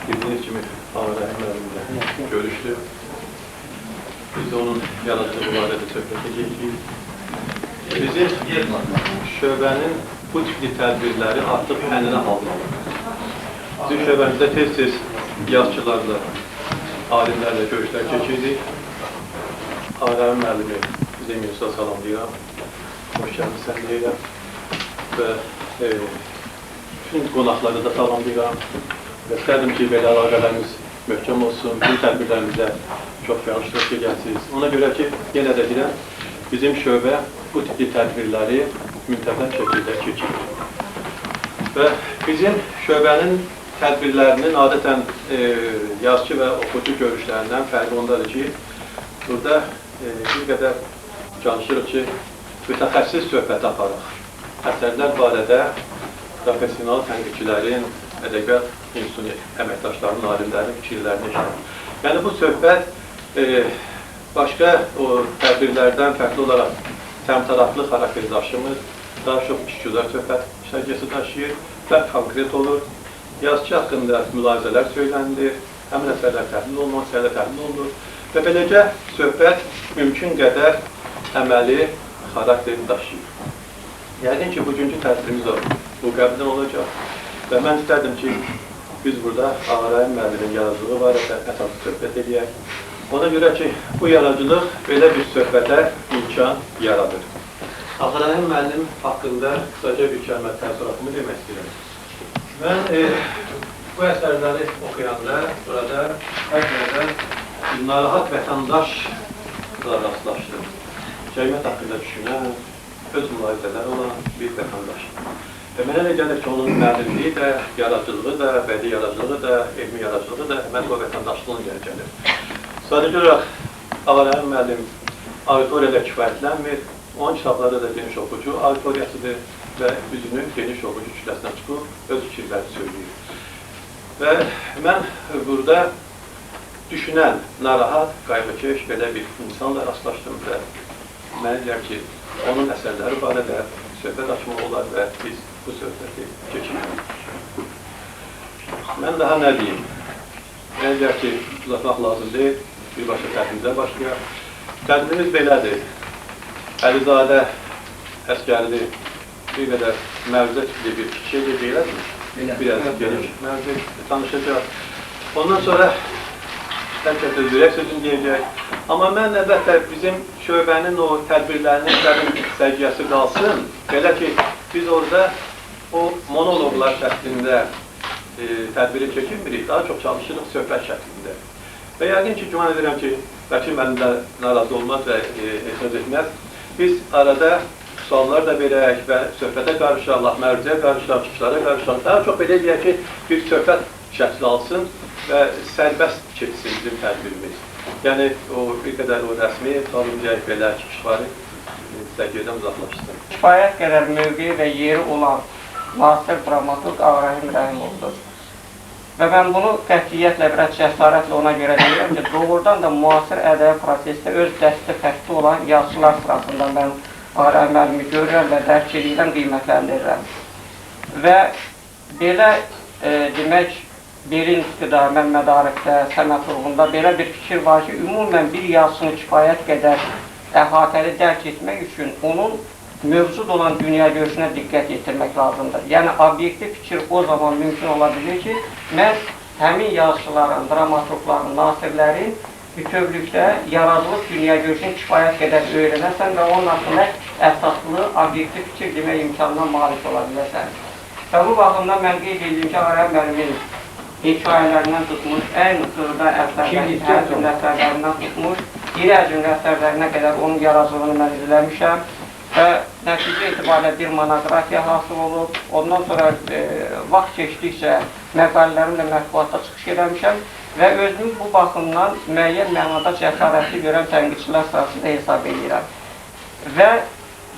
Bildiğiniz gibi Ağrı'nın müəllimlə görüşdü. Biz de onun yaradıcılığı barədə söhbət edəcəyik. Bizim şöbənin bu tipli tədbirləri artıq ənənə halda alır. Bizim şöbəmizdə tez-tez yazıçılarla, alimlərlə görüşlər keçirdik. Ağrı'nın müəllimi bizə Yunus'a salamlayıram. Hoş gəlmişsən deyirəm. Və bütün qonaqları da salamlayıram. Və istərdim ki, belə əlaqələrimiz möhkəm olsun, bizim tədbirlərimizə çox yanlışlıq gəlsiniz. Ona görə ki, yenə də deyirəm, bizim şöbə bu tipli tədbirləri müntəzəm şəkildə keçirir. Və bizim şöbənin tədbirlərinin adətən yazıcı və oxucu görüşlərindən fərqi ondadır ki, burada bir qədər çalışırıq ki, mütəxəssis söhbəti aparaq. Əsərlər barədə profesional tənqidçilərin, ədəbiyyat institutu əməkdaşlarının, alimlərin fikirlərini eşitir. Yəni bu söhbət başqa o tədbirlərdən fərqli olaraq təmtəraqlı xarakter daşımır, daha çox işgüzar söhbət şəkilsi daşıyır və konkret olur. Yazıcı haqqında mülahizələr söylənilir, həmin əsərlər təhlil olunur, əsərlər təhlil olunur və beləcə söhbət mümkün qədər əməli xarakteri daşıyır. Yəqin ki, bugünkü tədbirimiz bu qəbdən olacaq. Və mən istərdim ki, biz burada Ağrı'nın müəllimin yaradıcılığı barədə əsas söhbət edək. Ona görə ki, bu yaradıcılıq belə bir söhbətə imkan yaradır. Ağrı'nın müəllim haqqında qısaca bir kəlmə təəssüratımı demək istəyirəm. Mən bu əsərləri oxuyanda burada həqiqətən narahat vətəndaşla rastlaşdım. Cəmiyyət haqqında düşünən, öz mülahizələri olan bir vətəndaş. Və mənə elə gəlir ki, onun müəllimliyi də, yaradıcılığı da, bədii yaradıcılığı da, elmi yaradıcılığı da məhz o vətəndaşlığın yeri gəlir. Sadəcə olaraq Ağrı'nın müəllim auditoriyada kifayətlənmir, onun kitabları da geniş oxucu auditoriyasıdır və üzünü geniş oxucu kütləsinə çıxıb, öz fikirlərini söyləyir. Və mən burada düşünən, narahat, qayğıkeş belə bir insanla rastlaşdım və mənə deyər ki, onun əsərləri barədə söhbət açmaq olar və biz bu söhbəti keçirik. Mən daha nə deyim? Mənə deyər ki, uzatmaq lazım deyil, birbaşa tədbirimizə başlayaq. Tədbirimiz belədir. Əlizadə əskərli bir qədər məruzə tipli bir şey deyilədimi? Biraz geniş məruzə tanışacaq. Ondan sonra həmçə ürək sözünü deyəcək. Amma mən əlbəttə bizim şöbənin o tədbirlərinin səciyyəsi qalsın. Belə ki, biz orada o monoloqlar şəklində tədbiri çəkilmirik, daha çox çalışırıq söhbət şəklində. Və yəqin ki, güman edirəm ki, bəlkə mənim də narazı olmaz və etiraz etməz. Biz arada suallar da verək və söhbətə qarışarlar, məruzəyə qarışarlar, çıxışlara qarışarlar. Daha çox belə deyək ki, bir söhbət şəkli alsın və sərbəst keçsin bizim tədbirimiz. Yəni, bir qədər o rəsmi, tanımcayıq belə çıxışları səkiyyədən uzaqlaşsın. Kifayət qədər mövqeyi və yeri olan müasir dramaturq Ağarəhim Rəhimovdur. Və mən bunu qətiyyətlə, biraz cəsarətlə ona görə deyirəm ki, doğrudan da müasir ədəbi prosesdə öz dəsti fərqli olan yazıçılar sırasında mən Ağarəhim müəllimi görürəm və dərk edirəm, qiymətləndirirəm. Və belə demək, Berinskidə, Məmməd Arifdə, Səməd Vurğunda belə bir fikir var ki, ümumən bir yazısını kifayət qədər əhatəli dərk etmək üçün onun mövcud olan dünya görüşünə diqqət yetirmək lazımdır. Yəni, obyektiv fikir o zaman mümkün ola bilir ki, məhz həmin yazıçıların, dramaturqların, nasirlərin bütövlükdə yaradılıb dünya görüşünü kifayət qədər öyrənəsən və onun haqqında əsaslı, obyektiv fikir demək imkanına malik ola biləsən. Və bu baxımdan mən qeyd edeyim ki, Ağarəhim müəllimin hekayələrindən tutmuş, ən xırda əsərlərindən tutmuş, iri həcmli əsərlərinə qədər onun yaradıcılığını mən izləmişəm və nəticə etibarilə bir monoqrafiya hasıl olub. Ondan sonra vaxt keçdikcə məqalələrimlə mətbuatda çıxış eləmişəm və özümü bu baxımdan müəyyən mənada cəsarətli görən tənqidçilər sırasında hesab edirəm. Və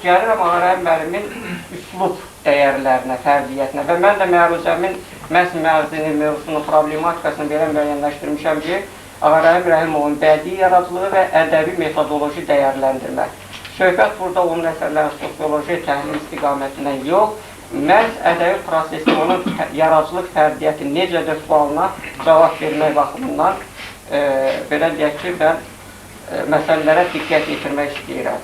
gəlirəm Ağarəhim müəllimin üslub dəyərlərinə, fərdiyyətinə və mən də məruzəmin məhz mərzini, mövzusunu, problematikasını belə müəyyənləşdirmişəm ki, Ağarəhim Rəhimovun bədii yaradıcılığı və ədəbi metodoloji dəyərləndirmə. Söhbət burada onun əsərlərin sosioloji təhlil istiqamətindən yox, məhz ədəbi prosesdə onun yaradıcılıq fərdiyyəti necədir sualına cavab vermək baxımından belə deyək ki, mən məsələlərə diqqət yetirmək istəyirəm.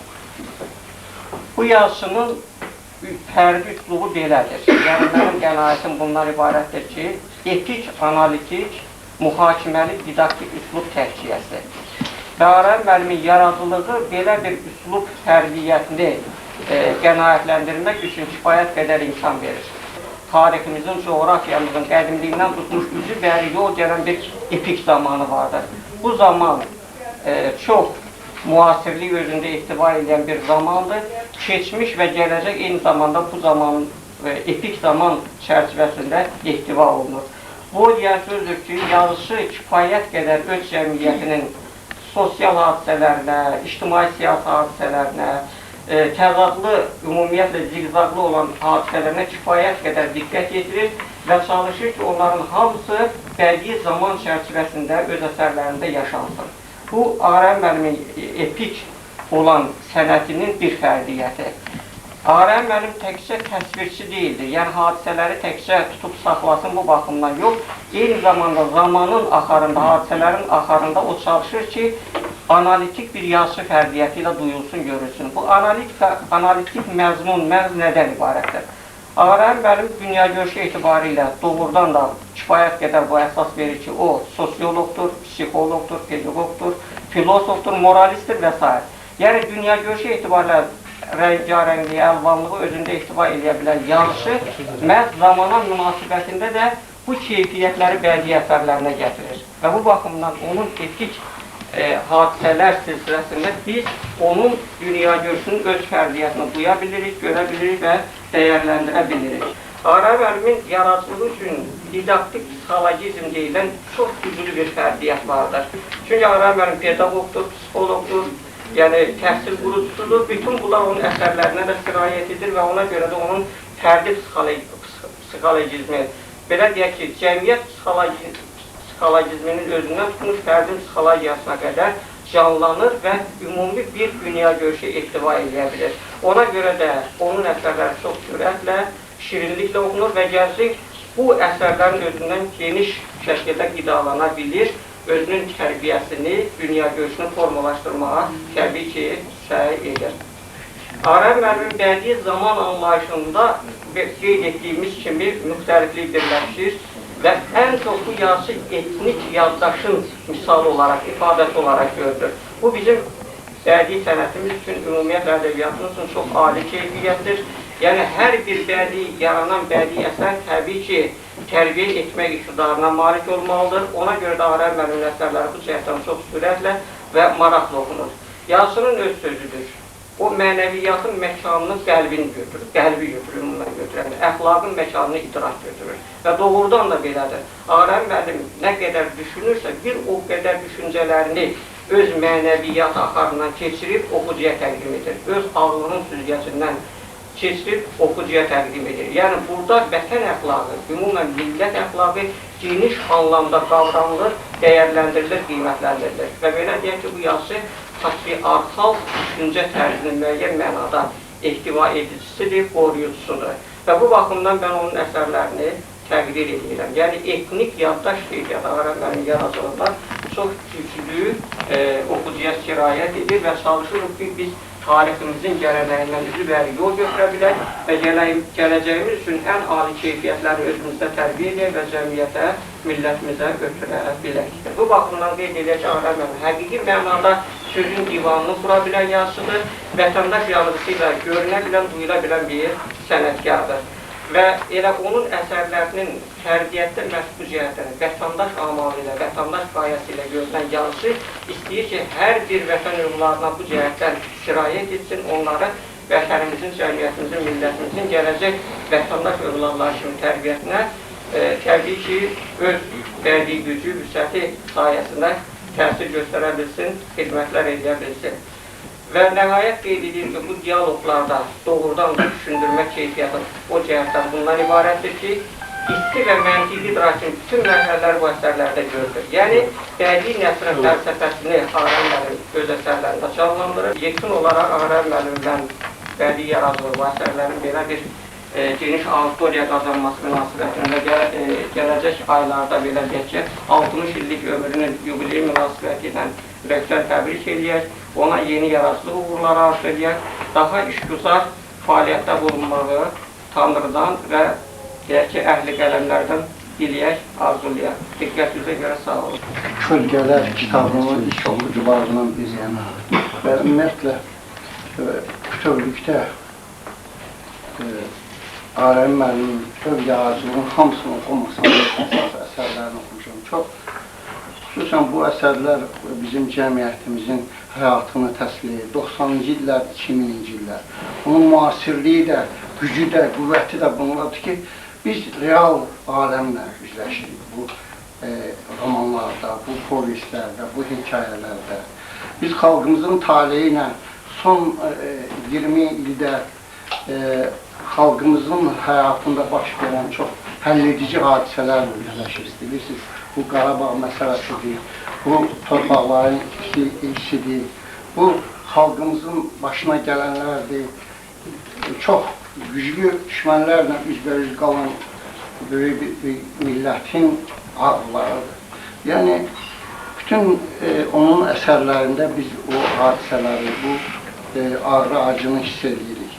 Bu yazısının fərdi üslubu belədir. Yəni, mənim qənaətim bundan ibarətdir ki, epik, analitik, mühakiməli, didaktik üslub təhkiyəsi. Və Ağarəhim müəllimin yaradıcılığı belə bir üslub fərdiyyətini qənaətləndirmək üçün kifayət qədər imkan verir. Tariximizin, coğrafiyamızın qədimliyindən tutmuş üzü bəri yol gələn bir epik zamanı vardır. Bu zaman çox müasirlik özündə ihtiva edən bir zamandır. Keçmiş və gələcək eyni zamanda bu zaman epik zaman çərçivəsində ihtiva olunur. Bu deyən sözdür ki, yazıcı kifayət qədər öz cəmiyyətinin sosial hadisələrinə, ictimai-siyasi hadisələrinə, təzadlı, ümumiyyətlə zigzaqlı olan hadisələrinə kifayət qədər diqqət yetirir və çalışır ki, onların hamısı bədii zaman çərçivəsində öz əsərlərində yaşansın. Bu, Ağarəhim müəllimin epik olan sənətinin bir fərdiyyəti. Ağarəhim müəllim təkcə təsvirçi deyildir, yəni hadisələri təkcə tutub saxlasın bu baxımdan yox, eyni zamanda zamanın axarında, hadisələrin axarında o çalışır ki, analitik bir yazıçı fərdiyyəti ilə duyulsun, görülsün. Bu analitik məzmun, məhz nədən ibarətdir? Ağarəhim müəllim dünya görüşü etibarilə doğrudan da kifayət qədər bu əsas verir ki, o sosiologdur, psixologdur, pedagogdur, filosofdur, moralistdir və s. Yəni, dünya görüşü etibarilə rəngarəngliyi, əlvanlığı özündə ihtiva edə bilən yazışı məhz zamana münasibətində də bu keyfiyyətləri bədii əsərlərinə gətirir. Və bu baxımdan onun epik hadisələr silsiləsində biz onun dünya görüşünün öz fərdiyyətini duya bilirik, görə bilirik və dəyərləndirə bilirik. Ağarəhim müəllimin yaradıcılığı üçün didaktik psixologizm deyilən çox güclü bir fərdiyyət vardır. Çünki Ağarəhim müəllim pedagogdur, psixologdur, yəni təhsil qurucusudur. Bütün bunlar onun əsərlərinə də sirayət edir və ona görə də onun fərdi psixologizmi, belə deyək ki, cəmiyyət psixologizminin özündən tutmuş fərdi psixologiyasına qədər canlanır və ümumi bir dünya görüşü ihtiva edə bilir. Ona görə də onun əsərləri çox sürətlə, şirinliklə oxunur və gənclik bu əsərlərin özündən geniş şəkildə qidalana bilir. Özünün tərbiyəsini, dünya görüşünü formalaşdırmağa təbii ki, səy edir. Ağarəhim müəllimin bədii zaman anlayışında qeyd etdiyimiz kimi müxtəliflik birləşir və ən çox bu yazısı etnik yaddaşın misalı olaraq, ifadəsi olaraq görülür. Bu bizim bədii sənətimiz üçün, ümumiyyətlə ədəbiyyatımız üçün çox ali keyfiyyətdir. Yəni, hər bir yaranan bədii əsər təbii ki, tərbiyə etmək iqtidarına malik olmalıdır. Ona görə də Ağarəhim müəllimin əsərləri bu cəhətdən çox sürətlə və maraqlı oxunur. Yazısının öz sözüdür. o mənəviyyatın məkanını qəlbini götürür, qəlbi götürür, ümumən götürür, əxlaqın məkanını idrak götürür və doğrudan da belədir. Ağarəhim müəllim nə qədər düşünürsə, bir o qədər düşüncələrini öz mənəviyyat axarından keçirib oxucuya təqdim edir, öz ağlının süzgəcindən keçirib oxucuya təqdim edir. Yəni, burada vətən əxlaqı, ümumən millət əxlaqı geniş anlamda qavranılır, dəyərləndirilir, qiymətləndirilir və belə deyək ki, bu yazısı patriarxal düşüncə tərzinin müəyyən mənada ehtiva edicisidir, qoruyucusudur. Və bu baxımdan mən onun əsərlərini təqdir edirəm. Yəni, etnik yaddaş qeydiyyat Ağarəhim müəllimin yaradıcılığında çox güclü oxucuya sirayət edir və çalışırıq ki, biz tariximizin gələnəyindən üzvəri yol götürə bilək və gələcəyimiz üçün ən ali keyfiyyətləri özümüzdə tərbiyə edək və cəmiyyətə, millətimizə ötürə bilək. Bu baxımdan qeyd edək ki, Ağarəhim müəllim həqiqi mənada sözün divanını qura bilən yazısıdır, vətəndaş yazısı ilə görünə bilən, duyula bilən bir sənətkardır. Və elə onun əsərlərinin fərdiyyətdə məhsul cəhətdən, vətəndaş amalı ilə, vətəndaş qayəsi ilə görülən yazısı istəyir ki, hər bir vətən övladına bu cəhətdən sirayət etsin, onları vətənimizin, cəmiyyətimizin, millətimizin gələcək vətəndaş övladları kimi tərbiyyətinə təbii ki, öz bədii gücü, vüsəti sayəsində təsir göstərə bilsin, xidmətlər edə bilsin. Və nəhayət qeyd edir ki, bu diyaloglarda doğrudan da düşündürmə keyfiyyəti o cəhətdən bundan ibarətdir ki, hissi və məntiqi idrakin bütün mərhələləri bu əsərlərdə görülür. Yəni, bədii nəsrin fəlsəfəsini Ağarəhim müəllim öz əsərlərində canlandırır. Yekun olaraq Ağarəhim müəllimdən bədii yaradıcılığı bu əsərlərin belə bir geniş auditoriya qazanması münasibətində gələcək aylarda belə deyək ki, 60 illik ömrünün yubileyi münasibəti ilə ürəkdən təbrik eləyək, ona yeni yaradıcılıq uğurları arzu edək, daha işgüzar fəaliyyətdə bulunmağı Tanrıdan və deyək ki, əhli qələmlərdən diləyək, arzulayaq. Diqqətinizə görə sağ olun. Kölgələr kitabının ilk oxucularından biriyəm və ümumiyyətlə bütövlükdə Ağarəhim müəllimin bütöv yaradıcılığının hamısını oxumasam, əsas əsərlərini oxumuşam. Xüsusən bu əsərlər bizim cəmiyyətimizin həyatını təsvir edir. 90-cı illər, 2000-ci illər. Onun müasirliyi də, gücü də, qüvvəti də bunlardır ki, biz real aləmlə üzləşirik bu romanlarda, bu povestlərdə, bu hekayələrdə. Biz xalqımızın taleyi ilə son 20 ildə xalqımızın həyatında baş verən çox həlledici hadisələrlə üzləşirik. Bilirsiniz, bu Qarabağ məsələsidir, bu torpaqların işidir, bu xalqımızın başına gələnlərdir. Çox güclü düşmənlərlə üzbəüz qalan böyük bir millətin ağlarıdır. Yəni, bütün onun əsərlərində biz o hadisələri, bu ağrı acını hiss edirik.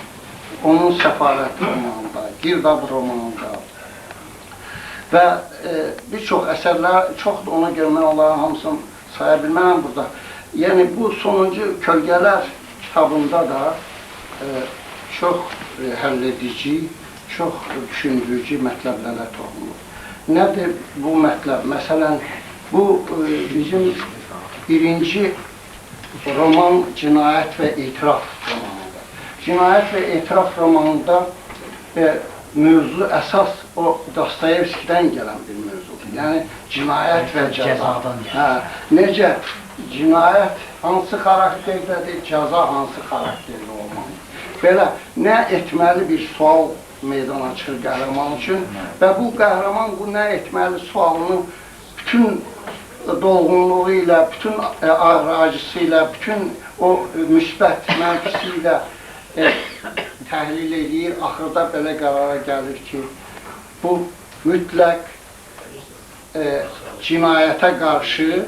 Onun Səfalət romanında, Girdab romanında və bir çox əsərlər, çox da ona görə mən onların hamısını saya bilməm burada. Yəni, bu sonuncu Kölgələr kitabında da çox həlledici, çox düşündürücü mətləblərlə toxunur. Nədir bu mətləb? Məsələn, bu bizim birinci roman Cinayət və Etiraf romanıdır. Cinayət və Etiraf romanında mövzu əsas o Dostoyevskidən gələn bir mövzudur. Yəni, cinayət və cəza. Necə cinayət hansı xarakterdədir, cəza hansı xarakterdə olmalıdır. Belə, nə etməli bir sual meydana çıxır qəhrəman üçün və bu qəhrəman bu nə etməli sualını bütün dolğunluğu ilə, bütün ağrı acısı ilə, bütün o müsbət mənfisi ilə təhlil edir, axırda belə qərara gəlir ki, bu mütləq cinayətə qarşı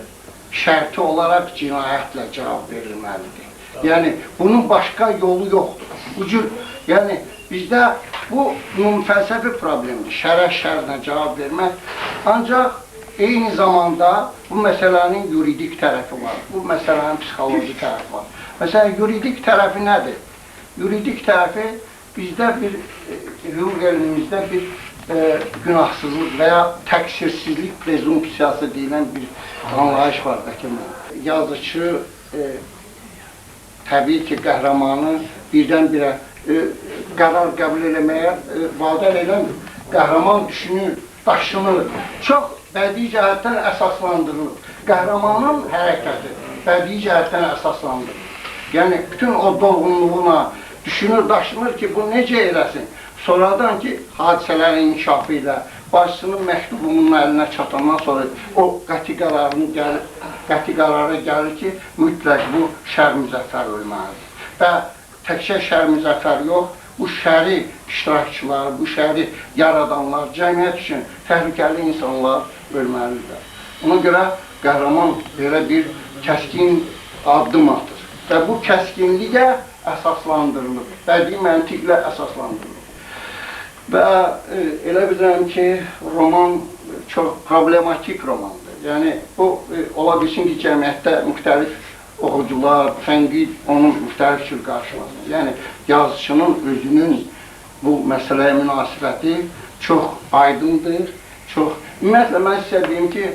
şərti olaraq cinayətlə cavab verilməlidir. Yəni, bunun başqa yolu yoxdur. Yəni, bizdə bu fəlsəfi problemdir, şərə şərlə cavab vermək. Ancaq eyni zamanda bu məsələnin yuridik tərəfi var, bu məsələnin psixoloji tərəfi var. Məsələn, yuridik tərəfi nədir? Yuridik tərəfi bizdə bir, hüquq elmimizdə bir günahsızlıq və ya təqsirsizlik prezumpsiyası deyilən bir anlayış var. Yazıcı təbii ki, qəhrəmanı birdən-birə qərar qəbul eləməyə vadar eləmir. Qəhrəman düşünür, daşınır, çox bədii cəhətdən əsaslandırılır. Qəhrəmanın hərəkəti bədii cəhətdən əsaslandırılır. Yəni, bütün o dolğunluğuna düşünür, daşınır ki, bu necə eləsin? Sonradan ki, hadisələrin inkişafı ilə bacısının məktubunun əlinə çatandan sonra o qəti qərara gəlir ki, mütləq bu Şər Müzəffər ölməlidir. Və təkcə Şər Müzəffər yox, bu şəri iştirakçılar, bu şəri yaradanlar, cəmiyyət üçün təhlükəli insanlar ölməlidir. Ona görə qəhrəman belə bir kəskin addım atır və bu kəskinliyə əsaslandırılır, bədii məntiqlə əsaslandırılır. Və elə bilirəm ki, roman çox problematik romandır. Yəni, bu ola bilsin ki, cəmiyyətdə müxtəlif oxucular, tənqid onun müxtəlif cür qarşılasın. Yəni, yazıçının özünün bu məsələyə münasibəti çox aydındır, çox... Ümumiyyətlə, mən sizə deyim ki,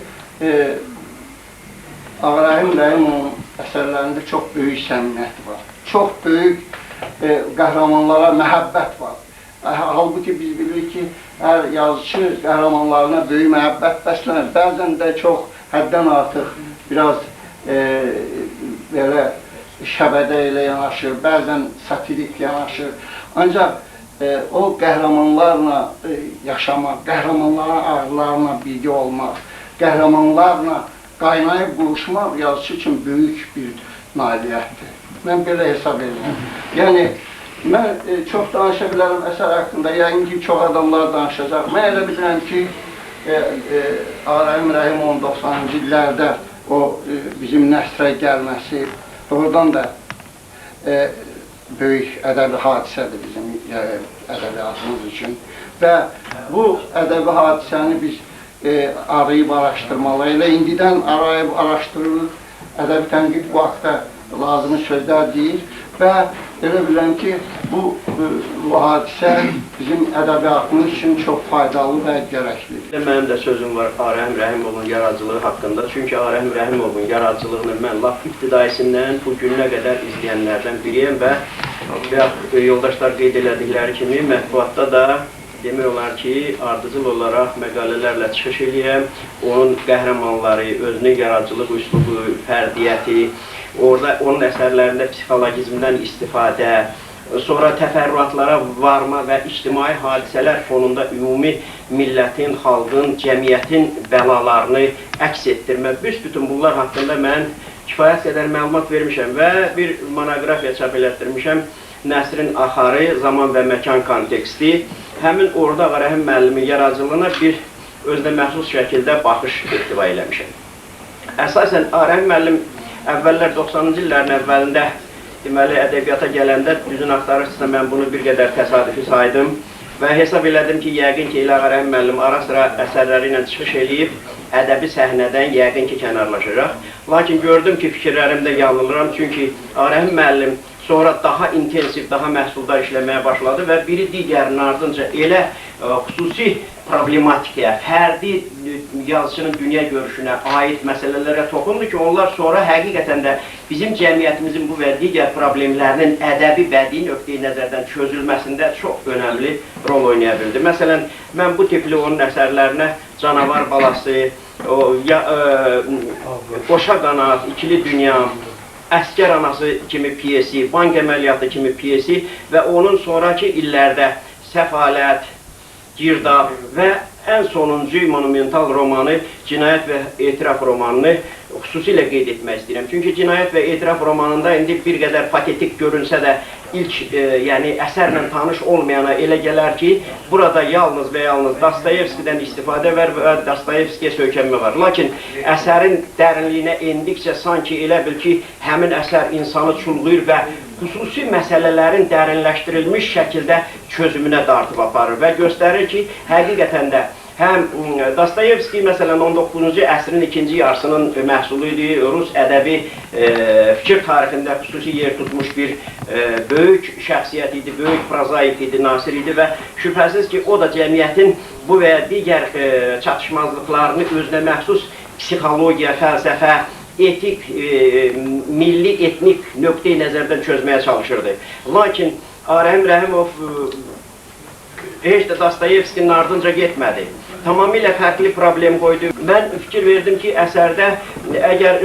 Ağarəhim Rəhimovun əsərlərində çox böyük səmimiyyət var. Çox böyük qəhrəmanlara məhəbbət var. Halbuki biz bilirik ki, hər yazıcı qəhrəmanlarına böyük məhəbbət bəslənir. Bəzən də çox həddən artıq biraz belə şəbədə ilə yanaşır, bəzən satirik yanaşır. Ancaq o qəhrəmanlarla yaşamaq, qəhrəmanların ağrılarına bilgi olmaq, qəhrəmanlarla qaynayıb quruşmaq yazıcı üçün böyük bir nailiyyətdir. Mən belə hesab edirəm. Yəni, mən çox danışa bilərəm əsər haqqında, yəqin ki, çox adamlar danışacaq. Mən elə bilirəm ki, Ağarəhim Rəhimovun 90-cı illərdə o bizim nəsrə gəlməsi doğrudan da böyük ədəbi hadisədir bizim ədəbiyyatımız üçün. Və bu ədəbi hadisəni biz arayıb araşdırmalı. Elə indidən arayıb araşdırılır. Ədəbi tənqid bu haqda lazımi sözlər deyir və elə bilirəm ki, bu hadisə bizim ədəbiyyatımız üçün çox faydalı və gərəklidir. Mənim də sözüm var Ağarəhim Rəhimovun yaradıcılığı haqqında. Çünki Ağarəhim Rəhimovun yaradıcılığını mən lap ibtidaisindən bu gününə qədər izləyənlərdən biriyəm və yoldaşlar qeyd elədikləri kimi mətbuatda da demək olar ki, ardıcıl olaraq məqalələrlə çıxış eləyəm. Onun qəhrəmanları, özünün yaradıcılıq üslubu, fərdiyyəti, orada onun əsərlərində psixologizmdən istifadə, sonra təfərrüatlara varma və ictimai hadisələr fonunda ümumi millətin, xalqın, cəmiyyətin bəlalarını əks etdirmə. Büsbütün bunlar haqqında mən kifayət qədər məlumat vermişəm və bir monoqrafiya çap elətdirmişəm. Nəsrin axarı, zaman və məkan konteksti. Həmin orada Ağarəhim müəllimin yaradıcılığına bir özünə məxsus şəkildə baxış ehtiva eləmişəm. Əsasən Ağarəhim müəllim əvvəllər 90-cı illərin əvvəlində deməli ədəbiyyata gələndə düzün axtarışsa mən bunu bir qədər təsadüfi saydım və hesab elədim ki, yəqin ki, elə Ağarəhim müəllim ara-sıra əsərləri ilə çıxış eləyib ədəbi səhnədən yəqin ki, kənarlaşacaq. Lakin gördüm ki, fikirlərimdə yanılıram, çünki Ağarəhim müəllim sonra daha intensiv, daha məhsuldar işləməyə başladı və biri digərinin ardınca elə xüsusi problematikaya, fərdi yazıcının dünya görüşünə aid məsələlərə toxundu ki, onlar sonra həqiqətən də bizim cəmiyyətimizin bu və digər problemlərinin ədəbi bədii nöqteyi nəzərdən çözülməsində çox önəmli rol oynaya bildi. Məsələn, mən bu tipli onun əsərlərinə Canavar balası, Qoşa qanat, İkili dünya, Əskər anası kimi piyesi, bank əməliyyatı kimi piyesi və onun sonraki illərdə Səfalət, Girdab və ən sonuncu monumental romanı Cinayət və Etiraf romanını xüsusilə qeyd etmək istəyirəm. Çünki Cinayət və Etiraf romanında indi bir qədər patetik görünsə də ilk yəni əsərlə tanış olmayana elə gələr ki, burada yalnız və yalnız Dostoyevskidən istifadə var və Dostoyevskiyə söykənmə var. Lakin əsərin dərinliyinə endikcə sanki elə bil ki, həmin əsər insanı çulğuyur və xüsusi məsələlərin dərinləşdirilmiş şəkildə çözümünə dartıb aparır və göstərir ki, həqiqətən də həm Dostoyevski, məsələn, 19-cu əsrin ikinci yarısının məhsulu idi, Rus ədəbi fikir tarixində xüsusi yer tutmuş bir böyük şəxsiyyət idi, böyük prozaik idi, nasir idi və şübhəsiz ki, o da cəmiyyətin bu və digər çatışmazlıqlarını özünə məxsus psixologiya, fəlsəfə etik, milli, etnik nöqteyi nəzərdən çözməyə çalışırdı. Lakin Ağarəhim Rəhimov heç də Dostoyevskinin ardınca getmədi. Tamamilə fərqli problem qoydu. Mən fikir verdim ki, əsərdə əgər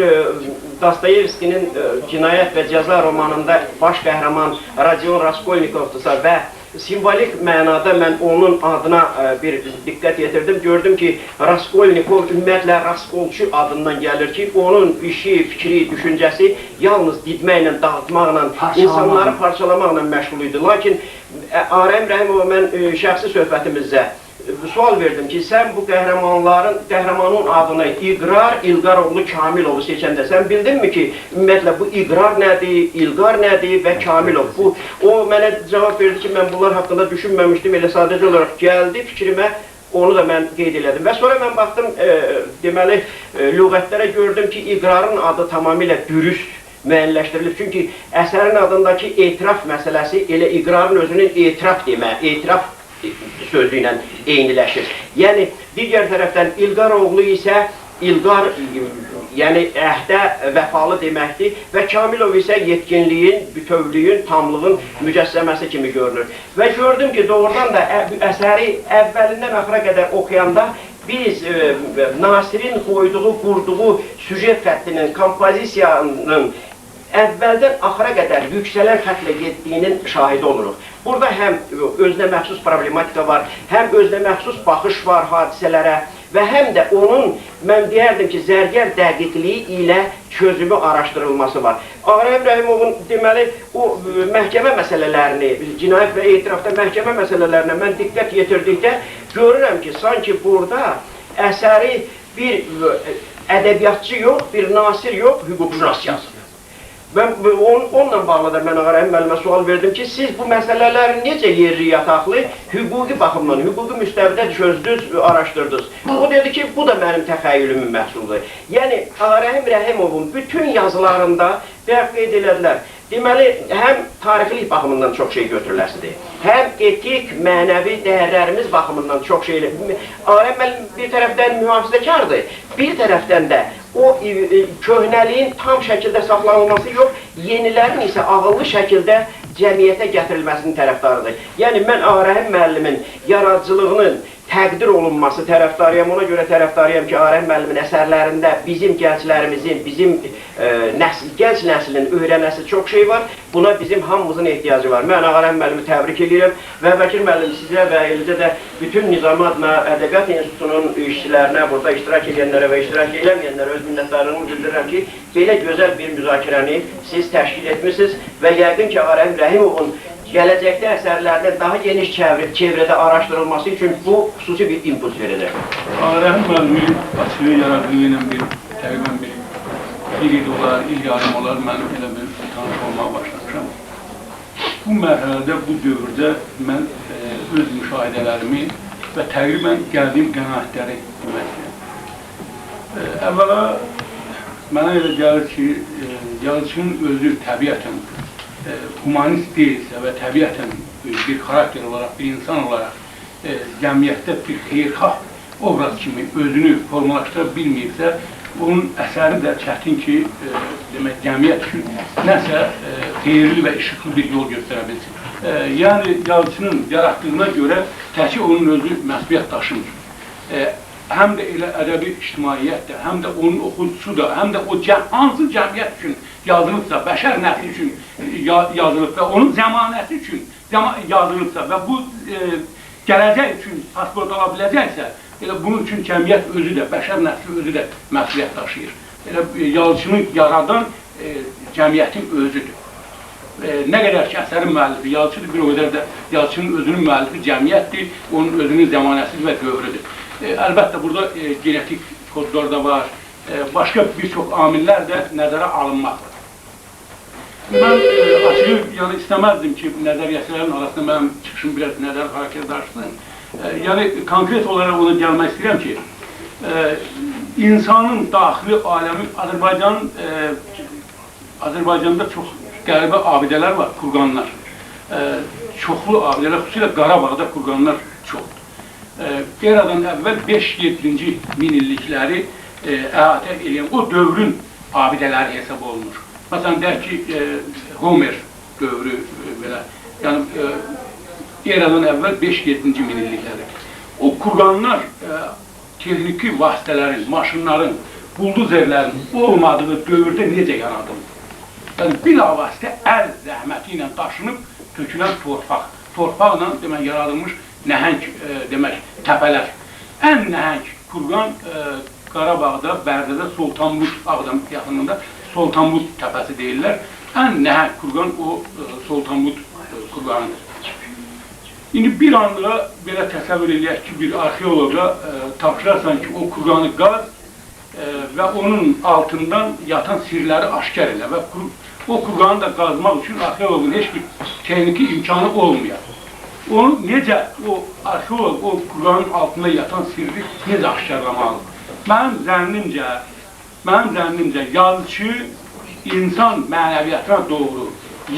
Dostoyevskinin Cinayət və Cəza romanında baş qəhrəman Rodion Raskolnikovdursa və simvolik mənada mən onun adına bir diqqət yetirdim. Gördüm ki, Raskolnikov ümumiyyətlə Raskolçu adından gəlir ki, onun işi, fikri, düşüncəsi yalnız didməklə, dağıtmaqla, insanları parçalamaqla məşğul idi. Lakin Ağarəhim Rəhimova mən şəxsi söhbətimizdə sual verdim ki, sən bu qəhrəmanın adını İqrar İlqaroğlu Kamilovu seçəndə sən bildinmi ki, ümumiyyətlə bu İqrar nədir, İlqar nədir və Kamilov? O mənə cavab verdi ki, mən bunlar haqqında düşünməmişdim, elə sadəcə olaraq gəldi fikrimə, onu da mən qeyd elədim. Və sonra mən baxdım, deməli, lüğətlərə gördüm ki, İqrarın adı tamamilə dürüst müəyyənləşdirilib. Çünki əsərin adındakı etiraf məsələsi elə İqrarın özünün etiraf demə, etiraf sözü ilə eyniləşir. Yəni, digər tərəfdən İlqaroğlu isə İlqar, yəni əhdə vəfalı deməkdir və Kamilov isə yetkinliyin, bütövlüyün, tamlığın mücəssəməsi kimi görünür. Və gördüm ki, doğrudan da əsəri əvvəlindən axıra qədər oxuyanda biz Nasirin qoyduğu, qurduğu süjet xəttinin, kompozisiyanın əvvəldən axıra qədər yüksələn xətlə getdiyinin şahidi oluruq. Burada həm özünə məxsus problematika var, həm özünə məxsus baxış var hadisələrə və həm də onun, mən deyərdim ki, zərgər dəqiqliyi ilə çözümü araşdırılması var. Ağarəhim Rəhimovun deməli, o məhkəmə məsələlərini, cinayət və etirafda məhkəmə məsələlərinə mən diqqət yetirdikdə görürəm ki, sanki burada əsəri bir ədəbiyyatçı yox, bir nasir yox, hüquqşünas yazır. Onunla bağlı da mən Ağarəhim müəllimə sual verdim ki, siz bu məsələləri necə yerli yataqlı, hüquqi baxımdan, hüquqi müstəvidə çözdünüz, araşdırdınız. O dedi ki, bu da mənim təxəyyülümün məhsuludur. Yəni, Ağarəhim Rəhimovun bütün yazılarında qeyd elədilər. Deməli, həm tarixlik baxımından çox şey götürüləsidir, həm etik, mənəvi dəyərlərimiz baxımından çox şey. Ağarəhim müəllim bir tərəfdən mühafizəkardır, bir tərəfdən də o köhnəliyin tam şəkildə saxlanılması yox, yenilərin isə ağıllı şəkildə cəmiyyətə gətirilməsinin tərəfdarıdır. Yəni, mən Ağarəhim müəllimin yaradıcılığının təqdir olunması tərəfdarıyam. Ona görə tərəfdarıyam ki, Ağarəhim müəllimin əsərlərində bizim gənclərimizin, bizim gənc nəslinin öyrənəsi çox şey var. Buna bizim hamımızın ehtiyacı var. Mən Ağarəhim müəllimi təbrik edirəm və Vəkil müəllim sizə və eləcə də bütün Nizami adına Ədəbiyyat İnstitutunun işçilərinə, burada iştirak edənlərə və iştirak eləməyənlərə öz minnətdarlığımı bildirirəm ki, belə gözəl bir müzakirəni siz təşkil etmişsiniz və yəqin ki, Ağarəhim Rəhimovun gələcəkdə əsərlərdə daha geniş çevrədə araşdırılması üçün bu xüsusi bir impuls verilir. Ağarəhim müəllimin açığı yaradığı ilə təqribən bir il olar, il yarım olar, mən elə bir tanış olmağa başlamışam. Bu mərhələdə, bu dövrdə mən öz müşahidələrimi və təqribən gəldiyim qənaətləri deməkdir. Əvvəla, mənə elə gəlir ki, yazıçının özü təbiətən humanist deyilsə və təbiətən bir xarakter olaraq, bir insan olaraq cəmiyyətdə bir xeyirxah obraz kimi özünü formalaşdıra bilməyibsə, onun əsəri də çətin ki, demək, cəmiyyət üçün nəsə xeyirli və işıqlı bir yol göstərə bilsin. Yəni, yazıçının yaratdığına görə təki onun özü məsuliyyət daşımır. Həm də elə ədəbi ictimaiyyət də, həm də onun oxucusu da, həm də o hansı cəmiyyət üçün yazılıbsa, bəşər nəsli üçün yazılıbsa, onun zəmanəti üçün yazılıbsa və bu gələcək üçün pasport ala biləcəksə, elə bunun üçün cəmiyyət özü də, bəşər nəsli özü də məsuliyyət daşıyır. Elə yazıçını yaradan cəmiyyətin özüdür. Nə qədər ki, əsərin müəllifi yazıçıdır, bir o qədər də yazıçının özünün müəllifi cəmiyyətdir, onun özünün zəmanəsidir və dövrüdür. Əlbəttə, burada genetik kodlar da var, başqa bir çox amillər də nəzərə alınmaqdır. Mən açığı istəməzdim ki, nəzəriyyəsilərin arasında mənim çıxışım biraz nəzər xarakter daşısın. Yəni, konkret olaraq ona gəlmək istəyirəm ki, insanın daxili aləmi, Azərbaycanda çox qəribə abidələr var, kurqanlar. Çoxlu abidələr, xüsusilə Qarabağda kurqanlar çoxdur. Eradan əvvəl 5-7-ci min illikləri əhatə edən o dövrün abidələri hesab olunur. Məsələn, deyək ki, Homer dövrü belə, yəni eradan əvvəl 5-7-ci minillikləri. O kurqanlar texniki vasitələrin, maşınların, buldozerlərin olmadığı dövrdə necə yaradılır? Yəni, bilavasitə əl zəhməti ilə daşınıb tökülən torpaq. Torpaqla demək, yaradılmış nəhəng demək, təpələr. Ən nəhəng kurqan Qarabağda, Bərdədə Sultanbud Ağdam yaxınında Sultanbud təpəsi deyirlər. Ən nəhəng kurqan o Sultanbud kurqanıdır. İndi bir anlığa belə təsəvvür edək ki, bir arxeoloqa tapşırarsan ki, o kurqanı qaz və onun altından yatan sirləri aşkar elə və o kurqanı da qazmaq üçün arxeoloqun heç bir texniki imkanı olmuyor. Onu necə, o arxeolog o kurqanın altında yatan sirri necə aşkarlamalı? Mənim zənnimcə yazıcı insan mənəviyyatına doğru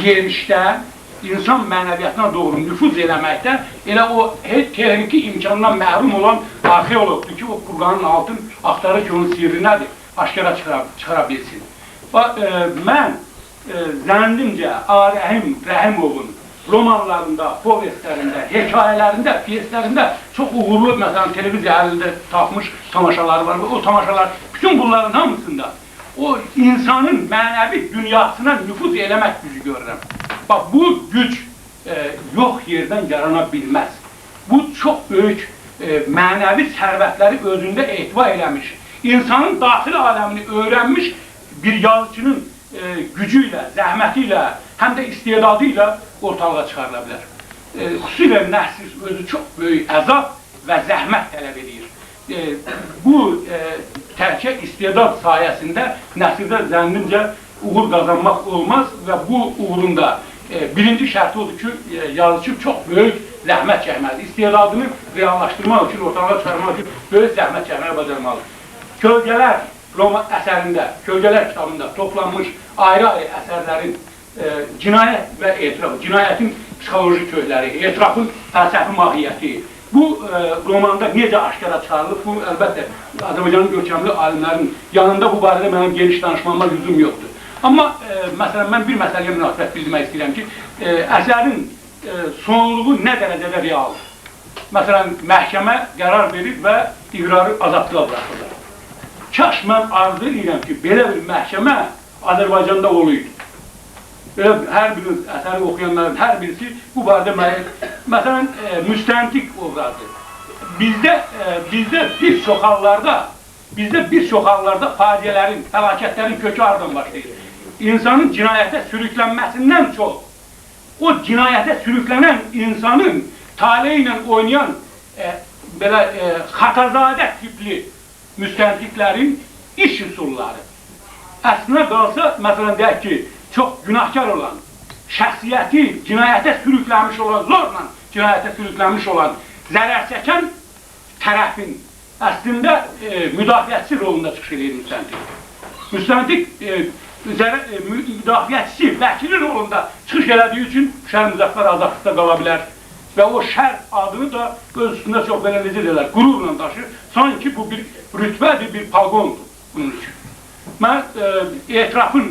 yerişdə, insan mənəviyyatına doğru nüfuz eləməkdə elə o texniki imkandan məhrum olan arxeologdur ki, o kurqanın altını axtarır ki, onun sirri nədir, aşkara çıxara bilsin. Mən zənnimcə Arəhim Rəhimovun romanlarında, povestlərində, hekayələrində, piyeslərində çox uğurlu, məsələn, televiziya əlində tapmış tamaşaları var və o tamaşalar, bütün bunların hamısında o insanın mənəvi dünyasına nüfuz eləmək gücü görürəm. Bax, bu güc yox yerdən yarana bilməz. Bu çox böyük mənəvi sərvətləri özündə ehtiva eləmiş, insanın daxili aləmini öyrənmiş bir yazıcının gücü ilə, zəhməti ilə, həm də istedadı ilə ortalığa çıxarıla bilər. Xüsusilə nəsr özü çox böyük əzab və zəhmət tələb edir. Bu təkcə istedad sayəsində nəsrdə zənnimcə uğur qazanmaq olmaz və bu uğurunda birinci şərti odur ki, yazıcı çox böyük zəhmət çəkməlidir. İstedadını reallaşdırmaq üçün, ortalığa çıxarmaq üçün böyük zəhmət çəkməyə bacarmalıdır. Kölgələr əsərində, Kölgələr kitabında toplanmış ayrı-ayrı əsərlərin cinayət və etiraf, cinayətin psixoloji kökləri, etirafın fəlsəfi mahiyyəti, bu romanda necə aşkara çıxarılıb, bu əlbəttə Azərbaycanın görkəmli alimlərin yanında bu barədə mənim geniş danışmama lüzum yoxdur. Amma məsələn, mən bir məsələyə münasibət bildirmək istəyirəm ki, əsərin sonluğu nə dərəcədə realdır? Məsələn, məhkəmə qərar verir və iqrarı azadlığa bırakırlar. Kaş mən arzu edirəm ki, belə bir məhkəmə Azərbaycanda oluydu. Hər biriniz əsəri oxuyanların hər birisi bu barədə məsələn, müstəntiq obrazdır. Bizdə bir çox hallarda faciələrin, fəlakətlərin kökü hardan başlayır? İnsanın cinayətə sürüklənməsindən çox, o cinayətə sürüklənən insanın taleyi ilə oynayan xatazadə tipli müstəntiqlərin iş üsulları. Əslində qalsa, məsələn, deyək ki, çox günahkar olan, şəxsiyyəti cinayətə sürüklənmiş olan, zorla cinayətə sürüklənmiş olan, zərər çəkən tərəfin əslində müdafiəçisi rolunda çıxış edir müstəntiq. Müstəntiq müdafiəçisi, vəkili rolunda çıxış elədiyi üçün şər müzəffər azadlıqda qala bilər və o şər adını da öz üstündə çox belə necə deyirlər, qürurla daşır, sanki bu bir rütbədir, bir paqondur bunun üçün. Mən etirafın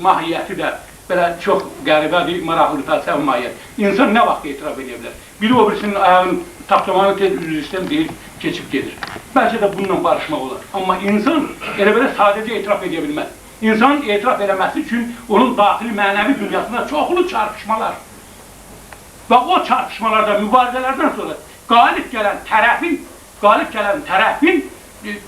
mahiyyəti də belə çox qəribədir, maraqlı fəlsəfi mahiyyət. İnsan nə vaxt etiraf edə bilər? Biri o birisinin ayağını tapdamanı tez üzr istəyəm deyir, keçib gedir. Bəlkə də bununla barışmaq olar. Amma insan elə belə sadəcə etiraf edə bilməz. İnsanın etiraf eləməsi üçün onun daxili mənəvi dünyasında çoxlu çarpışmalar və o çarpışmalarda, mübarizələrdən sonra qalib gələn tərəfin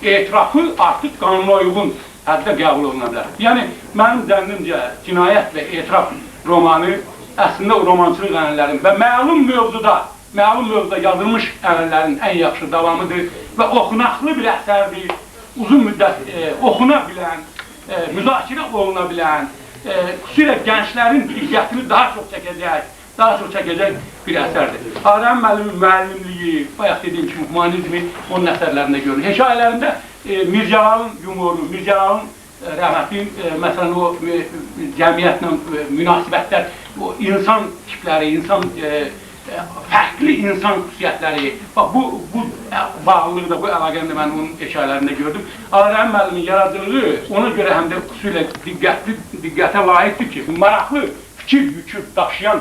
etirafı artıq qanuna uyğun həddə qəbul oluna bilər. Yəni, mənim zənnimcə cinayət və etiraf romanı əslində o romançılıq ənəllərin və məlum mövzuda yazılmış ənəllərin ən yaxşı davamıdır və oxunaqlı bir əsərdir, uzun müddət oxuna bilən, müzakirə oluna bilən, xüsusilə gənclərin diqqətini daha çox çəkəcək bir əsərdir. Arəm müəllimliyi, bayaq dediyim kimi humanizmi onun əsərlərində görülür. Hekayələrində Mircəlalın yumoru, Mircəlalın rəhmətin, məsələn, o cəmiyyətlə münasibətlər, o insan tipləri, insan fərqli insan xüsusiyyətləri, bax bu bağlılığı da, bu əlaqəni də mən onun hekayələrində gördüm. Ağarəhim müəllimin yaradıcılığı ona görə həm də xüsusilə diqqətə layiqdir ki, maraqlı fikir yükü daşıyan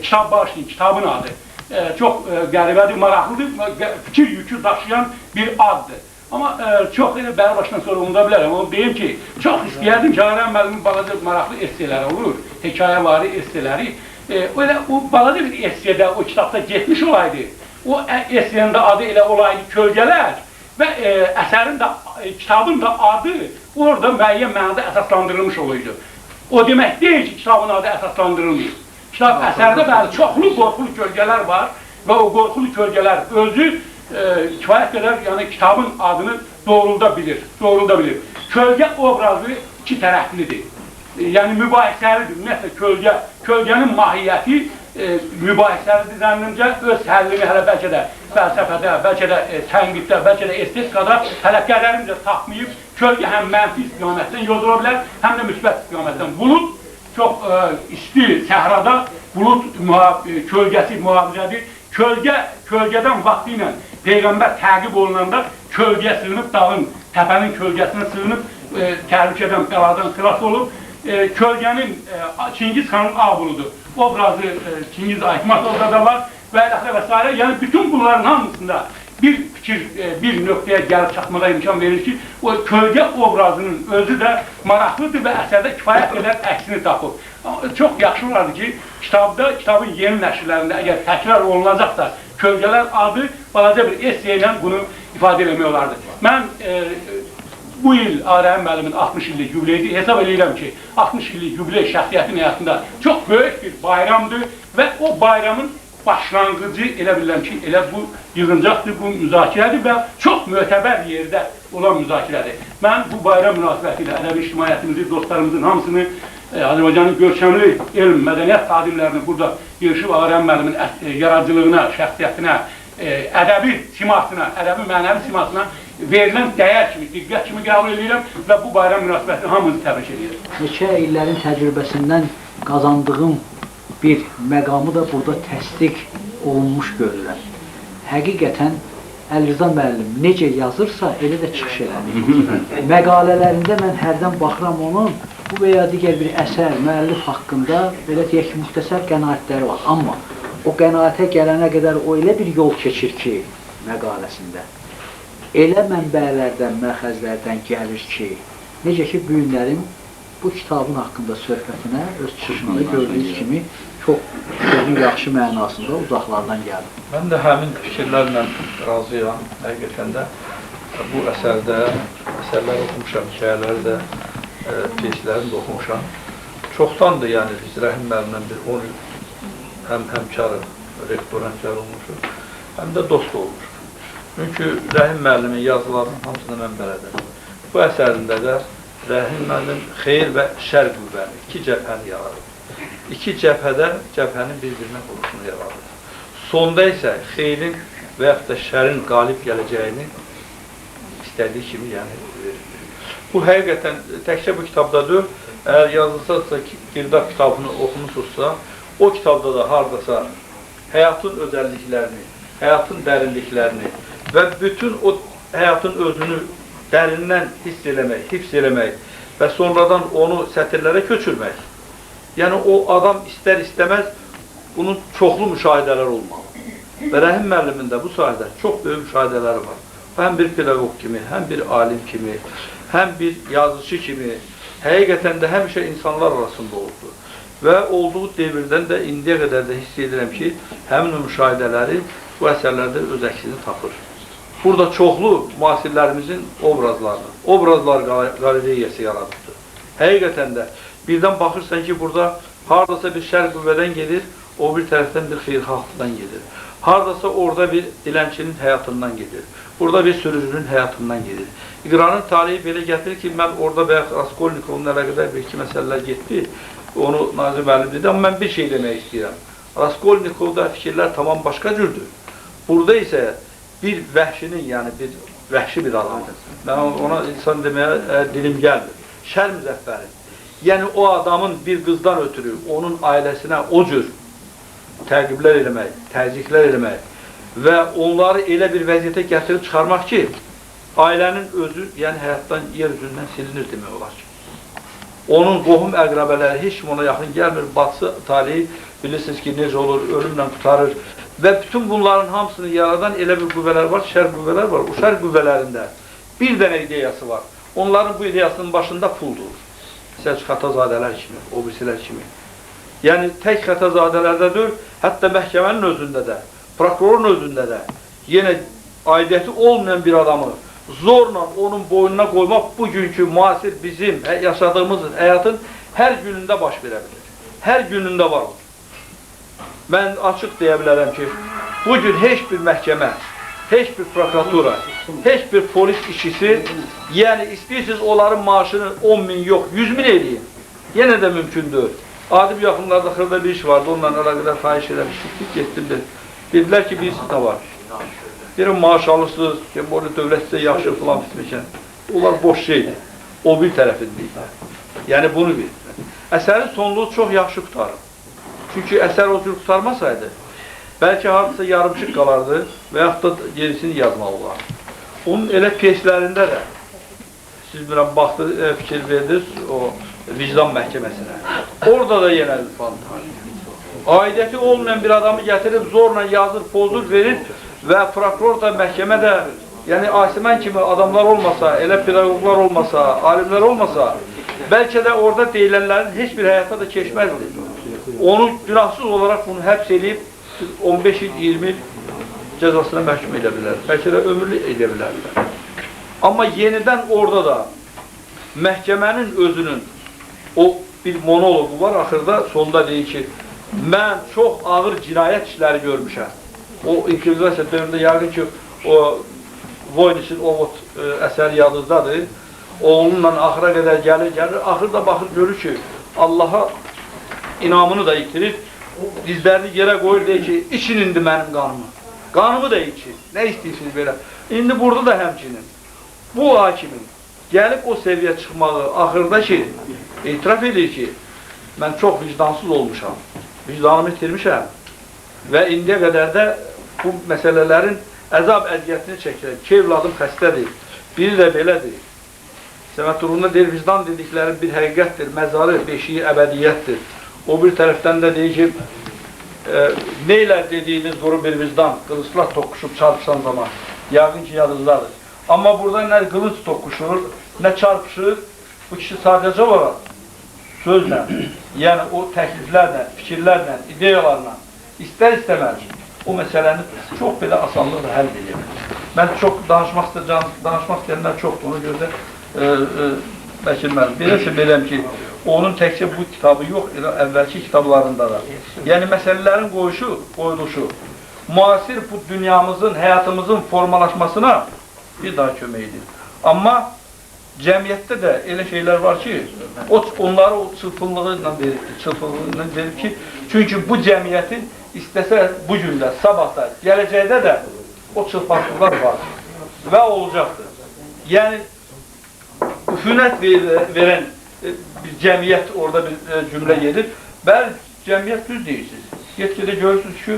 kitab bağışlayın, kitabın adı. Çox qəribədir, maraqlıdır, fikir yükü daşıyan bir addır. Amma çox elə bəri başdan sonra unuda bilərəm. Onu deyim ki, çox istəyərdim ki, Ağarəhim müəllimin balaca maraqlı esseləri olur, hekayəvari esseləri. Öyle o balaca bir essiyede, o kitapta getmiş olaydı. O essenin de adı elə olaydı Kölgələr və əsərin də, kitabın da adı orada müəyyən mənada əsaslandırılmış olaydı. O demək deyil ki, kitabın adı əsaslandırılmıyor. Kitab əsərdə bəli çoxlu qorxulu kölgələr var və o qorxulu kölgələr özü kifayət qədər yəni kitabın adını doğrulda bilir. Kölgə obrazı iki tərəflidir. Yəni mübahisəlidir. Ümumiyyətlə kölgənin mahiyyəti mübahisəlidir zənnimcə, öz həllini hələ bəlkə də fəlsəfədə, bəlkə də tənqiddə, bəlkə də estetikada hələ qədərimcə tapmayıb, kölgə həm mənfi istiqamətdən yoldura bilər, həm də müsbət istiqamətdən. Bulut çox isti səhrada, bulut kölgəsi mühafizədir. Kölgədən vaxtı ilə Peyğəmbər təqib olunanda kölgəyə sığınıb, dağın, təpənin kölgəsinə sığınıb, təhlükədən, bəladan xilas olub. Kölgənin Çingiz xanın ağbuludur. Obrazı Çingiz Aytmat orada var və s. Yəni bütün bunların hamısında bir fikir, bir nöqtəyə gəlib çatmağa imkan verir ki, o kölgə obrazının özü də maraqlıdır və əsərdə kifayət qədər əksini tapıb. Çox yaxşı olardı ki, kitabın yeni nəşrlərində əgər təkrar olunacaqsa, kölgələr adı balaca bir esse ilə bunu ifadə eləmək olardı. Mən bu il Ağarəhim müəllimin 60 illik yubileydi. Hesab edirəm ki, 60 illik yubiley şəxsiyyətin həyatında çox böyük bir bayramdır və o bayramın başlanğıcı elə bilirəm ki, elə bu yığıncaqdır, bu müzakirədir və çox mötəbər yerdə olan müzakirədir. Mən bu bayram münasibəti ilə ədəbi ictimaiyyətimizi, dostlarımızın hamısını, Azərbaycanın görkəmli elm, mədəniyyət xadimlərini burada yığışıb Ağarəhim müəllimin yaradıcılığına, şəxsiyyətinə, ədəbi simasına, ədəbi mənəvi simasına verilən dəyər kimi, diqqət kimi qəbul edirəm və bu bayram münasibətini hamımızı təbrik edirəm. Neçə illərin təcrübəsindən qazandığım bir məqamı da burada təsdiq olunmuş görürəm. Həqiqətən Əlirza müəllim necə yazırsa, elə də çıxış elədir. Məqalələrində mən hərdən baxıram onun, bu və ya digər bir əsər, müəllif haqqında belə deyək ki, müxtəsər qənaətləri var. Amma o qənaətə gələnə qədər o elə bir yol keçir ki, məqaləsində. Elə mənbələrdən, məxəzlərdən gəlir ki, necə ki, bu günlərin bu kitabın haqqında söhbətinə öz çıxışında gördüyünüz kimi çox sözün yaxşı mənasında uzaqlardan gəlir. Mən də həmin fikirlərlə razıyam. Həqiqətən də bu əsərlər oxumuşam, hekayələri də, pyeslərini də oxumuşam. Çoxdandır, yəni biz Rəhim müəllimlə bir 10 il həm həmkarı, rektor həmkarı olmuşuq, həm də dost olmuşuq. Çünki Rəhim müəllimin yazılarının hamısını mən bələdəm. Bu əsərində də Rəhim müəllim xeyr və şər qüvvəni, iki cəbhəni yaradır. İki cəbhədə cəbhənin bir-birinə qoluşunu yaradır. Sonda isə xeyrin və yaxud da şərin qalib gələcəyini istədiyi kimi verir. Bu həqiqətən təkcə bu kitabda deyil, əgər yazılsazsa, Girdab kitabını oxumusunuzsa, o kitabda da hardasa həyatın özəlliklərini, həyatın dərinliklərini və bütün o həyatın özünü dərindən hiss eləmək, hifz eləmək və sonradan onu sətirlərə köçürmək. Yəni o adam istər-istəməz bunun çoxlu müşahidələr olmalı. Və Rəhim müəllimin də bu sahədə çox böyük müşahidələri var. Həm bir pedaqoq kimi, həm bir alim kimi, həm bir yazıcı kimi, həqiqətən də həmişə insanlar arasında oldu. Və olduğu devirdən də indiyə qədər də hiss edirəm ki, həmin o müşahidələri bu əsərlərdə öz əksini tapır. Burada çoxlu müasirlərimizin obrazlar qalereyası yaradıbdır. Həqiqətən də birdən baxırsan ki, burada haradasa bir şər qüvvədən gedir, o bir tərəfdən bir xeyirxahlıqdan gedir. Haradasa orada bir dilənçinin həyatından gedir. Burada bir sürücünün həyatından gedir. İqranın tarihi belə gətirir ki, mən orada bayaq Raskolnikovun əlaqədar bir-iki məsələlər getdi, onu Nazim müəllim dedi, amma mən bir şey demək istəyirəm. Raskolnikovda fikirlər tamam başqa cürdür. Burada isə bir vəhşinin, yəni bir vəhşi bir adamdır. Mən ona insan deməyə dilim gəlmir. Şər müzəffəri. Yəni o adamın bir qızdan ötürü, onun ailəsinə o cür təqiblər eləmək, təzyiqlər eləmək və onları elə bir vəziyyətə gətirib çıxarmaq ki, ailənin özü, yəni həyatdan, yer üzündən silinir demək olar ki. Onun qohum əqrabələri heç kim ona yaxın gəlmir, bacısı talihi bilirsiniz ki, necə olur, ölümlə tutarır və bütün bunların hamısını yaradan elə bir qüvvələr var, şər qüvvələr var. O şər qüvvələrində bir dənə ideyası var. Onların bu ideyasının başında puldur. Məsələn, xətazadələr kimi, o birisilər kimi. Yəni, tək xətazadələrdə deyil, hətta məhkəmənin özündə də, prokurorun özündə də yenə aidiyyəti olmayan bir adamı zorla onun boynuna qoymaq bugünkü müasir bizim yaşadığımız həyatın hər günündə baş verə bilir. Hər günündə var. Mən açıq deyə bilərəm ki, bugün heç bir məhkəmə, heç bir prokuratura, heç bir polis işçisi, yəni istəyirsiniz onların maaşını 10.000 yox, 100.000 eləyin. Yenə də mümkündür. Adi bir yaxınlarda xırda bir iş vardı, onunla əlaqədar xahiş eləmişdik, getdim de. Dedilər ki, birisi də var. Deyirəm, maaş alırsınız, ki, bu arada dövlət sizə yaxşı filan bitmişən. Onlar boş şeydir. O bir tərəfində. Yəni bunu bil. Əsərin sonluğu çox yaxşı qutarır. Çünki əsər o cür qutarmasaydı, bəlkə hardasa yarımçıq qalardı və yaxud da gerisini yazmaq olar. Onun elə pyeslərində də, siz bilən baxdı, fikir verdiniz o vicdan məhkəməsinə. Orada da yenə aidiyyəti olmayan bir adamı gətirib zorla yazır, pozur, verir və prokuror da, məhkəmə də, yəni Asimən kimi adamlar olmasa, elə pedagoglar olmasa, alimlər olmasa, bəlkə də orada deyilənlərin heç bir həyata da keçməzdi. Onu günahsız olaraq bunu həbs edib 15 il, 20 il cəzasına məhkum edə bilər. Bəlkə də ömürlü edə bilərlər. Amma yenidən orada da məhkəmənin özünün o bir monologu var, axırda sonda deyir ki, mən çox ağır cinayət işləri görmüşəm. O inkvizasiya dövründə yəqin ki, o Voynişin Ovod əsəri yadınızdadır. Oğlunla axıra qədər gəlir, axırda baxır, görür ki, Allaha inamını da itirir, dizlərini yerə qoyur, deyir ki, için indi mənim qanımı. Qanımı da için. Nə istəyirsiniz belə? İndi burada da həmçinin. Bu hakimin gəlib o səviyyə çıxmağı axırda ki, etiraf edir ki, mən çox vicdansız olmuşam, vicdanımı itirmişəm və indiyə qədər də bu məsələlərin əzab əziyyətini çəkirəm. İki evladım xəstədir, biri də belədir. Səməd Durğunda deyir, vicdan dedikləri bir həqiqətdir, məzarı, beşiyi, əbədiyyətdir. O bir tərəfdən də deyir ki, neylər dediyiniz quru bir vicdan, qılıçlar toqquşub çarpışan zaman, yəqin ki, yadınızdadır. Amma burada nə qılıç toqquşur, nə çarpışır, bu kişi sadəcə olaraq sözlə, yəni o təkliflərlə, fikirlərlə, ideyalarla, istər-istəməz o məsələni çox belə asanlıqla həll edir. Mən çox danışmaq istəyənlər çoxdur, ona görə də bəkilməliyim. Beləsə beləm ki, onun təkcə bu kitabı yox, elə əvvəlki kitablarında da. Yəni, məsələlərin qoyuluşu, müasir bu dünyamızın, həyatımızın formalaşmasına bir daha kömək edir. Amma cəmiyyətdə də elə şeylər var ki, onları o çılpınlığı ilə verib ki, çünki bu cəmiyyətin istəsə bu gündə, sabahda, gələcəkdə də o çılpaqlıqlar var və olacaqdır. Yəni, üfunət verən bir cəmiyyət orada bir cümlə gedir. Bəli, cəmiyyət düz deyirsiniz. Get-gedə görürsünüz ki,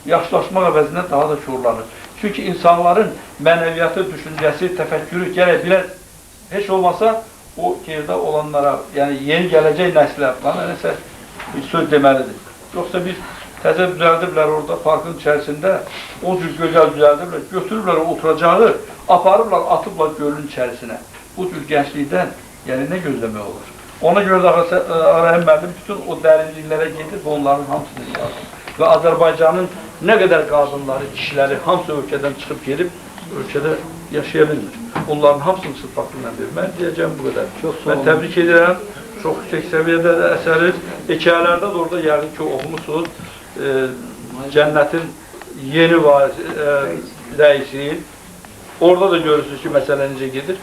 yaşlaşmaq əvəzindən daha da şuurlanır. Çünki insanların mənəviyyatı, düşüncəsi, təfəkkürü gərək biraz heç olmasa o yerdə olanlara, yəni yeni gələcək nəslə bana nəsə bir söz deməlidir. Yoxsa biz təzə düzəldiblər orada parkın içərisində, o cür gözəl düzəldiblər, götürüblər oturacağı, aparıblar, atıblar gölün içərisinə. Bu cür gənclikdən, yəni nə gözləmək olur? Ona görə də Arahim müəllim bütün o dərinliklərə gedir və onların hamısını yazır. Və Azərbaycanın nə qədər qadınları, kişiləri hamısı ölkədən çıxıb gelib, ölkədə yaşaya bilmir. Onların hamısını sıfırlığına verir. Mən deyəcəm bu qədər. Mən təbrik edirəm. Çox yüksək səviyyədə də əsəri. Hekayələrdə də orada yəqin ki, oxumusunuz. Cənnətin yeni rəisi. Orada da görürsünüz ki, məsələ necə gedir.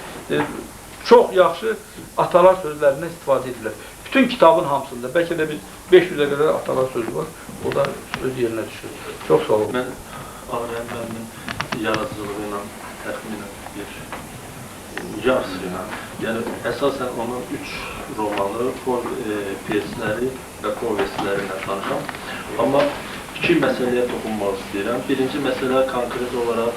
Çox yaxşı atalar sözlərindən istifadə edilir. Bütün kitabın hamısında, bəlkə də 500-ə qədər atalar sözü var, o da öz yerinə düşür. Çox sağ olun. Mən Arahim müəllimin yaradıcılığı ilə təxminən bir yarısıyla, yəni əsasən onun 3 romanı, pyesləri və povestləri ilə tanışam. Amma iki məsələyə toxunmaq istəyirəm. Birinci məsələ konkret olaraq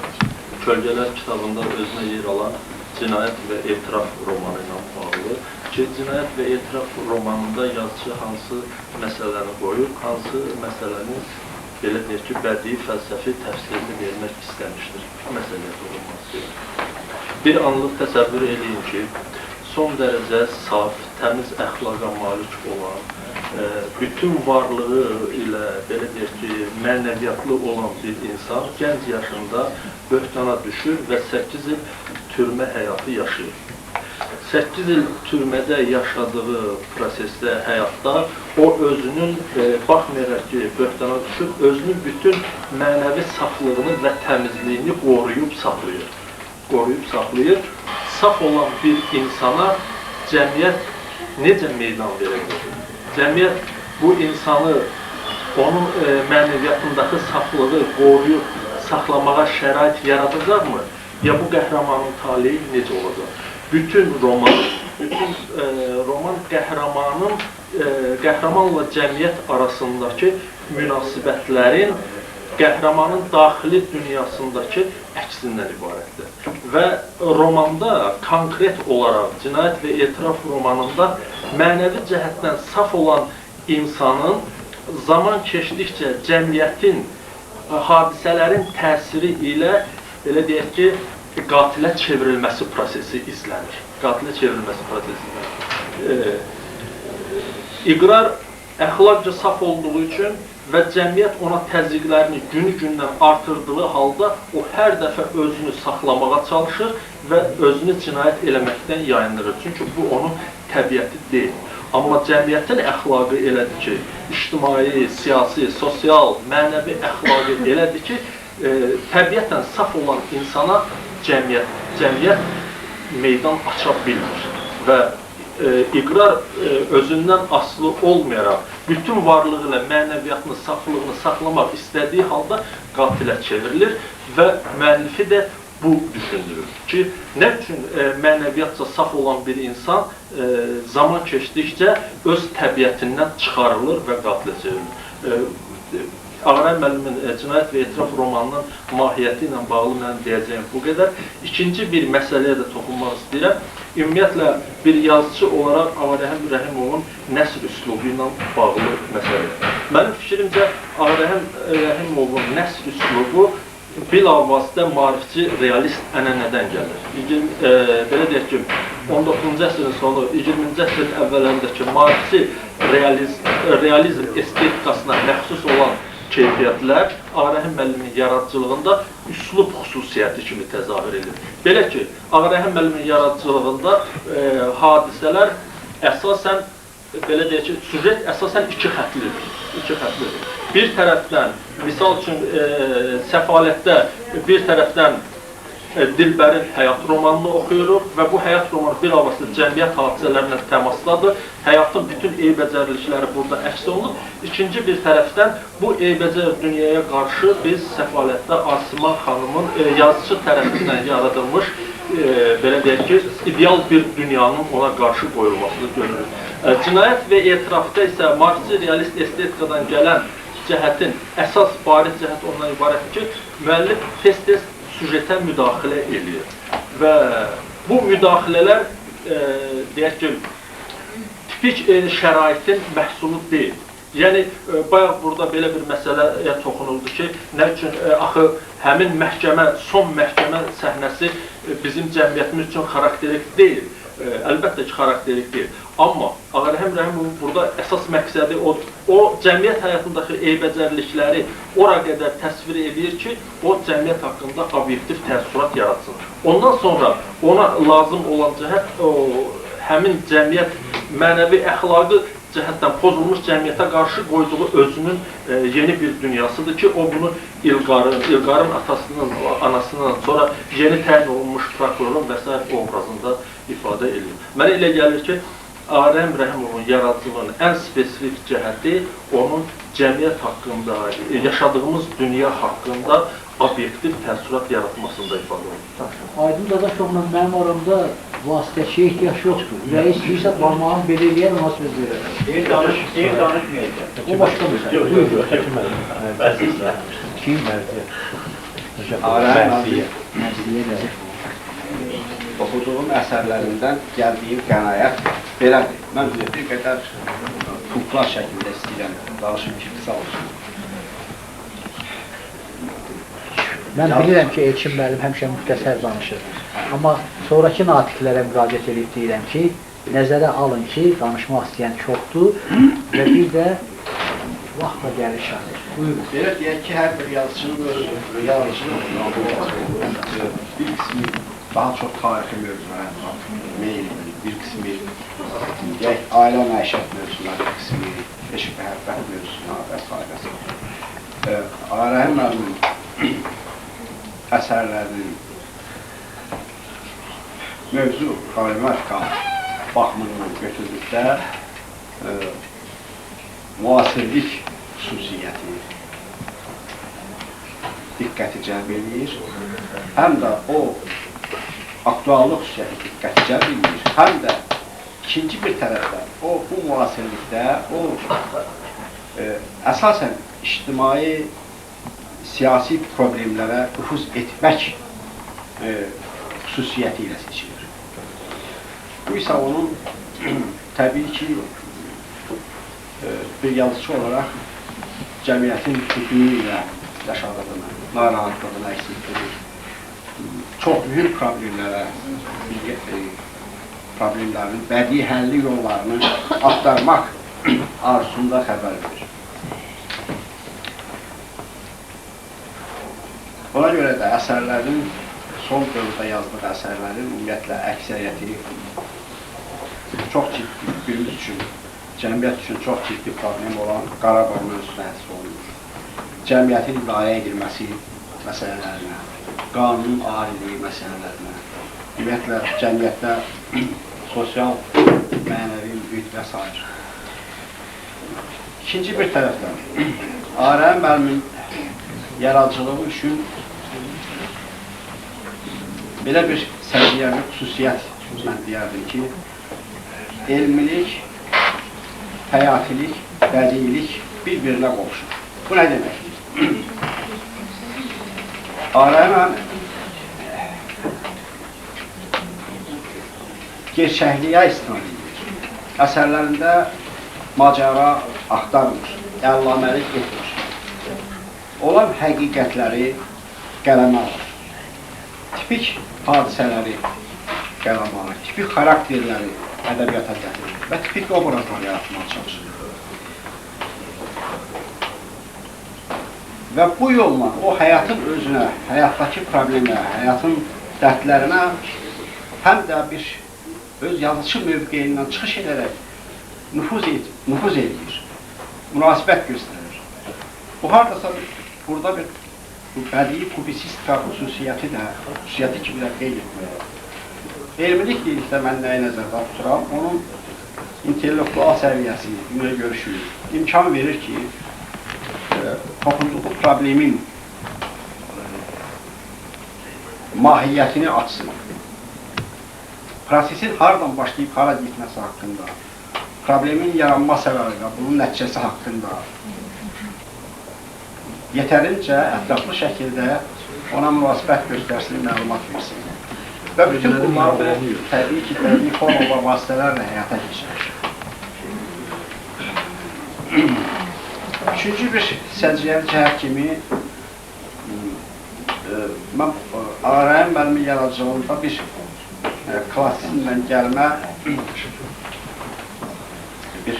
Kölgələr kitabında özünə yer alan Cinayət və Etiraf romanı ilə bağlı ki, Cinayət və Etiraf romanında yazıcı hansı məsələni qoyub, hansı məsələni belə deyək ki, bədii, fəlsəfi təfsirini vermək istəmişdir. Bu məsələyə toxunmaq istəyirəm. Bir anlıq təsəvvür edin ki, son dərəcə saf, təmiz əxlaqa malik olan, bütün varlığı ilə, belə deyək ki, mənəviyyatlı olan bir insan gənc yaşında böhtana düşür və 8 il türmə həyatı yaşayır. 8 il türmədə yaşadığı prosesdə, həyatda o özünün, baxmayaraq ki, böhtana düşür, özünün bütün mənəvi saflığını və təmizliyini qoruyub saxlayır. Saf olan bir insana cəmiyyət necə meydan verəcək? Cəmiyyət bu insanı, onun mənəviyyatındakı saflığı qoruyub saxlamağa şərait yaradacaqmı? Ya bu qəhrəmanın taleyi necə olacaq? Bütün roman qəhrəmanla cəmiyyət arasındakı münasibətlərin qəhrəmanın daxili dünyasındakı əksindən ibarətdir. Və romanda konkret olaraq, Cinayət və Etiraf romanında mənəvi cəhətdən saf olan insanın zaman keçdikcə cəmiyyətin, hadisələrin təsiri ilə, belə deyək ki, qatilə çevrilməsi prosesi izlənir. Qatilə çevrilməsi prosesi izlənir. İqrar əxlaqca saf olduğu üçün və cəmiyyət ona təzyiqlərini günü-gündən artırdığı halda o hər dəfə özünü saxlamağa çalışır və özünü cinayət eləməkdən yayınırır. Çünki bu onun təbiəti deyil. Amma cəmiyyətin əxlaqı elədir ki, ictimai, siyasi, sosial, mənəvi əxlaqı elədir ki, təbiətən saf olan insana cəmiyyət meydan aça bilmir. Və iqrar özündən asılı olmayaraq, bütün varlığı ilə mənəviyyatını, saflığını saxlamaq istədiyi halda qatilə çevrilir və müəllifi də bu düşündürür ki, nə üçün mənəviyyatca saf olan bir insan zaman keçdikcə öz təbiətindən çıxarılır və qatilə çevrilir. Ağaray müəllimin Cinayət və Etiraf romanının mahiyyəti ilə bağlı mənim deyəcəyim bu qədər. İkinci bir məsələyə də toxunmaq istəyirəm. Ümumiyyətlə, bir yazıcı olaraq Ağarəhim Rəhimovun nəsr üslubu ilə bağlı məsələ. Mənim fikrimcə, Ağarəhim Rəhimovun nəsr üslubu bilavasitə maarifçi, realist ənənədən gəlir. Belə deyək ki, 19-cu əsrin sonu, 20-ci əsrin əvvəllərindəki maarifçi realizm estetikasına məxsus olan keyfiyyətlər Ağarəhim müəllimin yaradıcılığında üslub xüsusiyyəti kimi təzahür edilir. Belə ki, Ağarəhim müəllimin yaradıcılığında hadisələr əsasən, belə deyək ki, süjet əsasən iki xətlidir. Bir tərəfdən, misal üçün, Səfalətdə bir tərəfdən Dilbərin həyat romanını oxuyuruq və bu həyat romanı bilavasitə cəmiyyət hadisələrlə təmasdadır. Həyatın bütün eybəcərlikləri burada əks olunur. İkinci bir tərəfdən bu eybəcər dünyaya qarşı biz Səfalətdə Asiman xanımın yazıcı tərəfindən yaradılmış, belə deyək ki, ideal bir dünyanın ona qarşı qoyulmasını görürük. Cinayət və Etirafda isə marxist realist estetikadan gələn cəhətin əsas bariz cəhət ondan ibarətdir ki, müəllif tez-tez süjetə müdaxilə edir. Və bu müdaxilələr, deyək ki, tipik şəraitin məhsulu deyil. Yəni, bayaq burada belə bir məsələyə toxunuldu ki, nə üçün, axı, həmin məhkəmə, son məhkəmə səhnəsi bizim cəmiyyətimiz üçün xarakterik deyil. Əlbəttə ki, xarakterik deyil. Amma Ağarəhim Rəhimovun burada əsas məqsədi odur. O, cəmiyyət həyatındakı eybəcərlikləri ora qədər təsvir edir ki, o cəmiyyət haqqında obyektiv təəssürat yaratsın. Ondan sonra ona lazım olan cəhət, həmin cəmiyyət mənəvi əxlaqı cəhətdən pozulmuş cəmiyyətə qarşı qoyduğu özünün yeni bir dünyasıdır ki, o bunu İlqarın atasının, anasının, sonra yeni təyin olunmuş prokurorun və s. obrazında ifadə edilir. Mənə elə gəlir ki, Ağarəhim Rəhimovun yaradıcılığının ən spesifik cəhəti onun cəmiyyət haqqında, yaşadığımız dünya haqqında obyektiv təəssürat yaratmasında ifadə olunur. Aydın Dadaşovla mənim aramda vasitəçiyə ehtiyac yoxdur. Ürəyi istəyirsə, barmağını belə eləyən ona söz verir. Deyir danışmayacaq. O başqa bir şey. Buyurun. Kim? Mərziyə də. Oxuduğum əsərlərindən gəldiyim qənaət belədir. Mən bir qədər punklar şəklində istəyirəm, danışım ki, qısa olsun. Mən bilirəm ki, Elçin müəllim həmişə müxtəsər danışır. Amma sonraki natiqlərə müraciət edib deyirəm ki, nəzərə alın ki, danışmaq istəyən çoxdur və bir də vaxt da gəlir şahid. Buyurun. Belə deyək ki, hər bir yazıçının bir qismi daha çox tarixi mövzulara meyil edir. Bir qismi deyək, ailə məişət mövzusuna, bir qismi eşq məhəbbət mövzusuna və s. Ağarəhim müəllimin əsərlərinin mövzu problematika baxımından götürdükdə müasirlik xüsusiyyəti diqqəti cəlb edir. Həm də o aktuallıq xüsusiyyəti diqqəti cəlb edir. Həm də ikinci bir tərəfdən bu müasirlikdə əsasən ictimai siyasi problemlərə nüfuz etmək xüsusiyyəti ilə seçilir. Bu isə onun təbii ki, bir yazıcı olaraq cəmiyyətin bütünü ilə yaşadığını, narahatlığını əksildirir. Çox mühüm problemlərin bədii həlli yollarını axtarmaq arzusunda xəbər verir. Ona görə də əsərlərin, son dövrdə yazdığı əsərlərin ümumiyyətlə əksəriyyəti çox ciddi, günümüz üçün, cəmiyyət üçün çox ciddi problem olan Qarabağ mövzusuna həsr olunur. Cəmiyyətin idarə edilməsi məsələlərinə, qanunun aliliyi məsələlərinə, ümumiyyətlə cəmiyyətdə sosial, mənəvi, mühit və s. İkinci bir tərəfdən, Ağarəhim müəllimin yaradıcılığı üçün belə bir səciyyəvi xüsusiyyət mən deyərdim ki, elmilik, həyatilik, bədiilik bir-birinə qovuşur. Bu nə deməkdir? Ağarəhim gerçəkliyə istinad edir. Əsərlərində macəra axtarmır, əllaməlik etmir. Olan həqiqətləri qələmə alır. Tipik hadisələri qələmə alır, tipik xarakterləri ədəbiyyata gətirir və tipik obrazlar yaratmağa çalışır. Və bu yolla o həyatın özünə, həyatdakı problemə, həyatın dərdlərinə həm də bir öz yazıcı mövqeyindən çıxış edərək nüfuz edir, münasibət göstərir. Bu haradasa burada bir bədii publisistika xüsusiyyəti kimi də qeyd etmək. Elmilik deyilsə mən nəyə nəzərdə tuturam, onun intellektual səviyyəsi, dünya görüşü imkan verir ki, toxunduğu problemin mahiyyətini açsın. Prosesin haradan başlayıb hara getməsi haqqında, problemin yaranma səbəbi və bunun nəticəsi haqqında yetərincə ətraflı şəkildə ona münasibət göstərsin, məlumat versin. Və bütün bunlar təbii ki, bədii forma və vasitələrlə həyata keçirir. Üçüncü bir səciyyəvi cəhət kimi mən Ağarəhim müəllimin yaradıcılığında bir klassizmdən gəlmə bir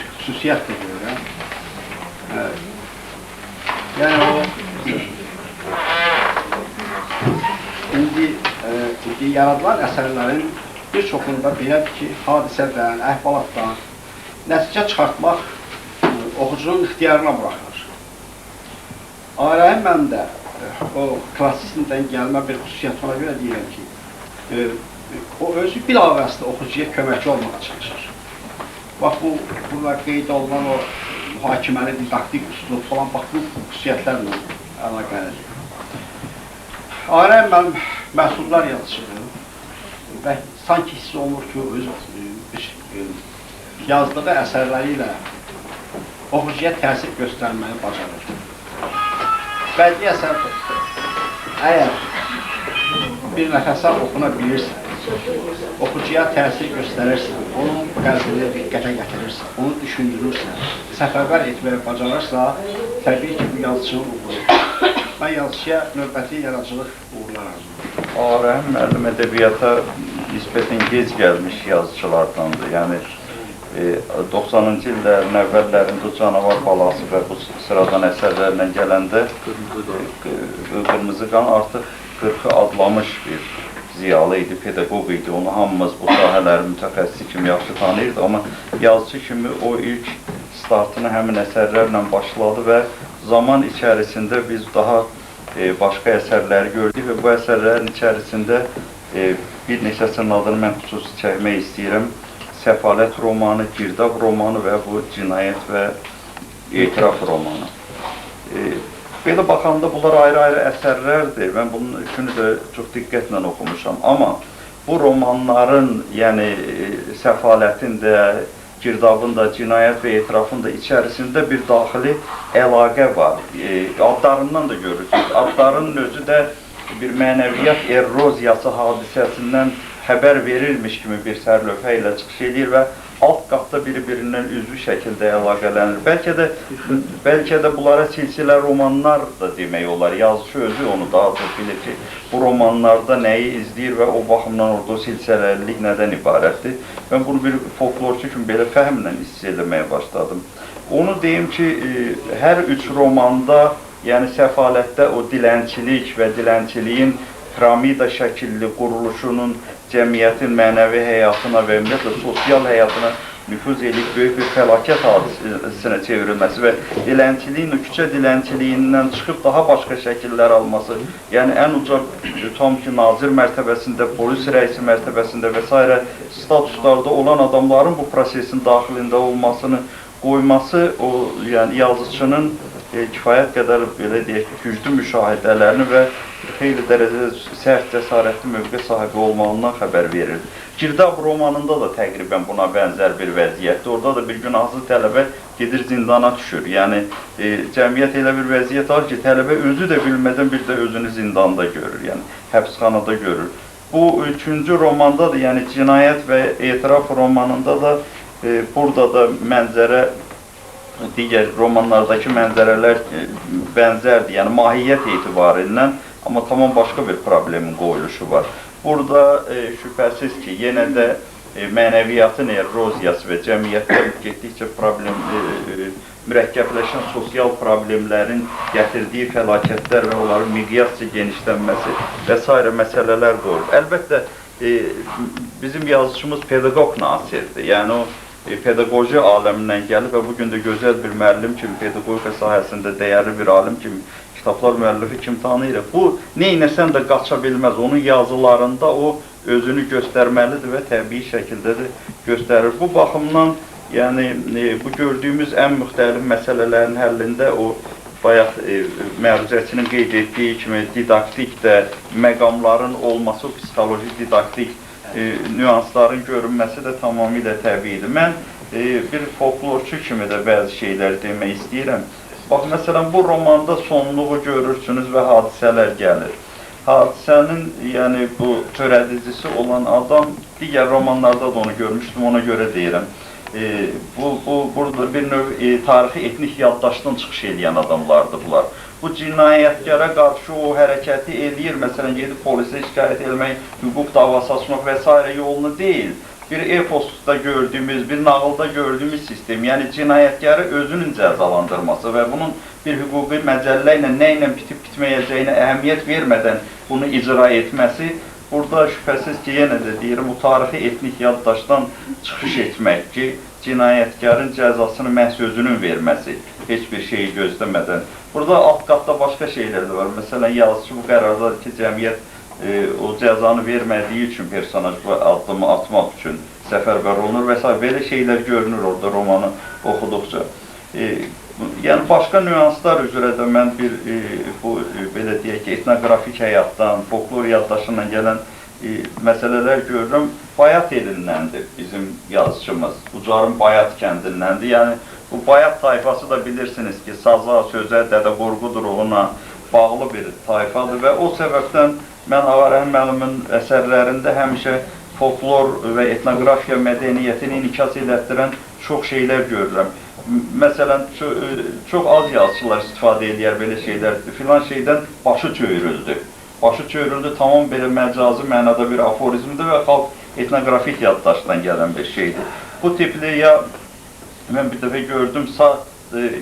xüsusiyyət də görürəm. Yəni o indi yaradılan əsərlərin bir çoxunda belədir ki, hadisədən, əhvalatdan nəticə çıxartmaq oxucunun ixtiyarına buraxılır. Ağarəhim mənim də o klassizmdən gəlmə bir xüsusiyyət ona görə deyirəm ki, o özü bilavasitə oxucuya köməkli olmağa çalışır. Bax, burada qeyd olunan o mühakiməli, didaktik üslub falan, bax, bu xüsusiyyətlərlə əlaqəlidir. Ağarəhim mənim məhsullar yazıcıdır və sanki hiss olunur ki, öz yazdığı əsərləri ilə oxucuya təsir göstərməyi bacarır. Bədii əsər əgər bir nəfəsə oxuna bilirsə, oxucuya təsir göstərirsə, onun qəlbini diqqətə gətirirsə, onu düşündürürsə, səfərbər etməyi bacarırsa, təbii ki, bu yazıçının uğuru. Mən yazıçıya növbəti yaradıcılıq uğurlar arzulayıram. Ağarəhim müəllim ədəbiyyata nisbətən gec gəlmiş yazıçılardandır. Yəni 90-cı illərin əvvəllərində Canavar balası və bu sıradan əsərlərlə gələndə Qırmızı qan artıq 40-ı adlamış bir ziyalı idi, pedaqoq idi. Onu hamımız bu sahələrin mütəxəssisi kimi yaxşı tanıyırdı. Amma yazıcı kimi o ilk startını həmin əsərlərlə başladı və zaman içərisində biz daha başqa əsərləri gördük və bu əsərlərin içərisində bir neçəsinin adını mən xüsusi çəkmək istəyirəm. Səfalət romanı, Girdab romanı və bu cinayət və etiraf romanı. Belə baxanda bunlar ayrı-ayrı əsərlərdir. Mən bunun üçünü də çox diqqətlə oxumuşam. Amma bu romanların, yəni Səfalətin də, Girdabın da, cinayət və etirafın da içərisində bir daxili əlaqə var. Adlarından da görürsünüz. Adlarının özü də bir mənəviyyat eroziyası hadisəsindən xəbər verilmiş kimi bir sərlövhə ilə çıxış edir və alt qatda biri-birindən üzvü şəkildə əlaqələnir. Bəlkə də bunlara silsilə romanlar da demək olar. Yazıcı özü onu daha çox bilir ki, bu romanlarda nəyi izləyir və o baxımdan orada o silsiləlilik nədən ibarətdir. Mən bunu bir folklorçu kimi belə fəhmlə hiss eləməyə başladım. Onu deyim ki, hər üç romanda, yəni Səfalətdə o dilənçilik və dilənçiliyin piramida şəkilli quruluşunun cəmiyyətin mənəvi həyatına və ümumiyyətlə sosial həyatına nüfuz edib böyük bir fəlakət hadisinə çevrilməsi və dilənçiliyin, küçə dilənçiliyindən çıxıb daha başqa şəkillər alması, yəni ən uca tam ki nazir mərtəbəsində, polis rəisi mərtəbəsində və s. statuslarda olan adamların bu prosesin daxilində olmasını qoyması, o yəni yazıçının kifayət qədər belə deyək ki, güclü müşahidələrini və xeyli dərəcədə sərt cəsarətli mövqe sahibi olmağından xəbər verir. Girdab romanında da təqribən buna bənzər bir vəziyyətdir. Orada da bir günahsız tələbə gedir zindana düşür. Yəni, cəmiyyət elə bir vəziyyət var ki, tələbə özü də bilmədən bir də özünü zindanda görür, yəni həbsxanada görür. Bu üçüncü romanda da, yəni cinayət və etiraf romanında da burada da mənzərə digər romanlardakı mənzərələr bənzərdir, yəni mahiyyət etibarindən, amma tamam başqa bir problemin qoyuluşu var. Burada şübhəsiz ki, yenə də mənəviyyatın eroziyası və cəmiyyətdə getdikcə mürəkkəbləşən sosial problemlərin gətirdiyi fəlakətlər və onların miqyasca genişlənməsi və s. məsələlər qoyulur. Əlbəttə, bizim yazıçımız pedaqoq nasirdir, yəni o pedaqoji aləmindən gəlib və bugün də gözəl bir müəllim kimi, pedaqogika sahəsində dəyərli bir alim kimi, kitablar müəllifi kimi tanıyırıq. Bu, neynəsən də qaça bilməz. Onun yazılarında o özünü göstərməlidir və təbii şəkildə də göstərir. Bu baxımdan, yəni bu gördüyümüz ən müxtəlif məsələlərin həllində o bayaq məruzəçinin qeyd etdiyi kimi didaktik də, məqamların olması, psixoloji didaktik nüansların görünməsi də tamamilə təbiidir. Mən bir folklorçu kimi də bəzi şeylər demək istəyirəm. Bax, məsələn, bu romanda sonluğu görürsünüz və hadisələr gəlir. Hadisənin, yəni bu törədicisi olan adam, digər romanlarda da onu görmüşdüm, ona görə deyirəm. Burada bir növ tarixi etnik yaddaşdan çıxış edən adamlardır bunlar. Bu cinayətkara qarşı o hərəkəti eləyir, məsələn, gedib polisə şikayət etmək, hüquq davası açmaq və s. yolunu deyil. Bir eposda gördüyümüz, bir nağılda gördüyümüz sistem, yəni cinayətkarı özünün cəzalandırması və bunun bir hüquqi məcəllə ilə nə ilə bitib-bitməyəcəyinə əhəmiyyət vermədən bunu icra etməsi, burada şübhəsiz ki, yenə də deyirəm, bu tarixi etnik yaddaşdan çıxış etmək ki, cinayətkarın cəzasını məhz özünün verməsi, heç bir şeyi gözləmədən. Burada alt qatda başqa şeylər də var. Məsələn, yazıcı bu qərardadır ki, cəmiyyət o cəzanı vermədiyi üçün personaj bu addımı atmaq üçün səfərbər olunur və s. Belə şeylər görünür orada romanı oxuduqca. Yəni, başqa nüanslar üzrə də mən bu, belə deyək ki, etnoqrafik həyatdan, folklor yaddaşından gələn məsələlər görürəm. Bayat elindəndir bizim yazıçımız. Ucarın Bayat kəndindəndir. Yəni, bu Bayat tayfası da bilirsiniz ki, saza, sözə, Dədə Qorqud ruhuna bağlı bir tayfadır və o səbəbdən mən Ağarəhim müəllimin əsərlərində həmişə folklor və etnografiya mədəniyyətini inikas elətdirən çox şeylər görürəm. Məsələn, çox az yazıçılar istifadə edir belə şeylər. Filan şeydən başı çöyürüldü. Başı çöyürüldü tamam belə məcazi mənada bir aforizmdir və xalq etnografik yaddaşdan gələn bir şeydir. Bu tipli ya, mən bir dəfə gördüm,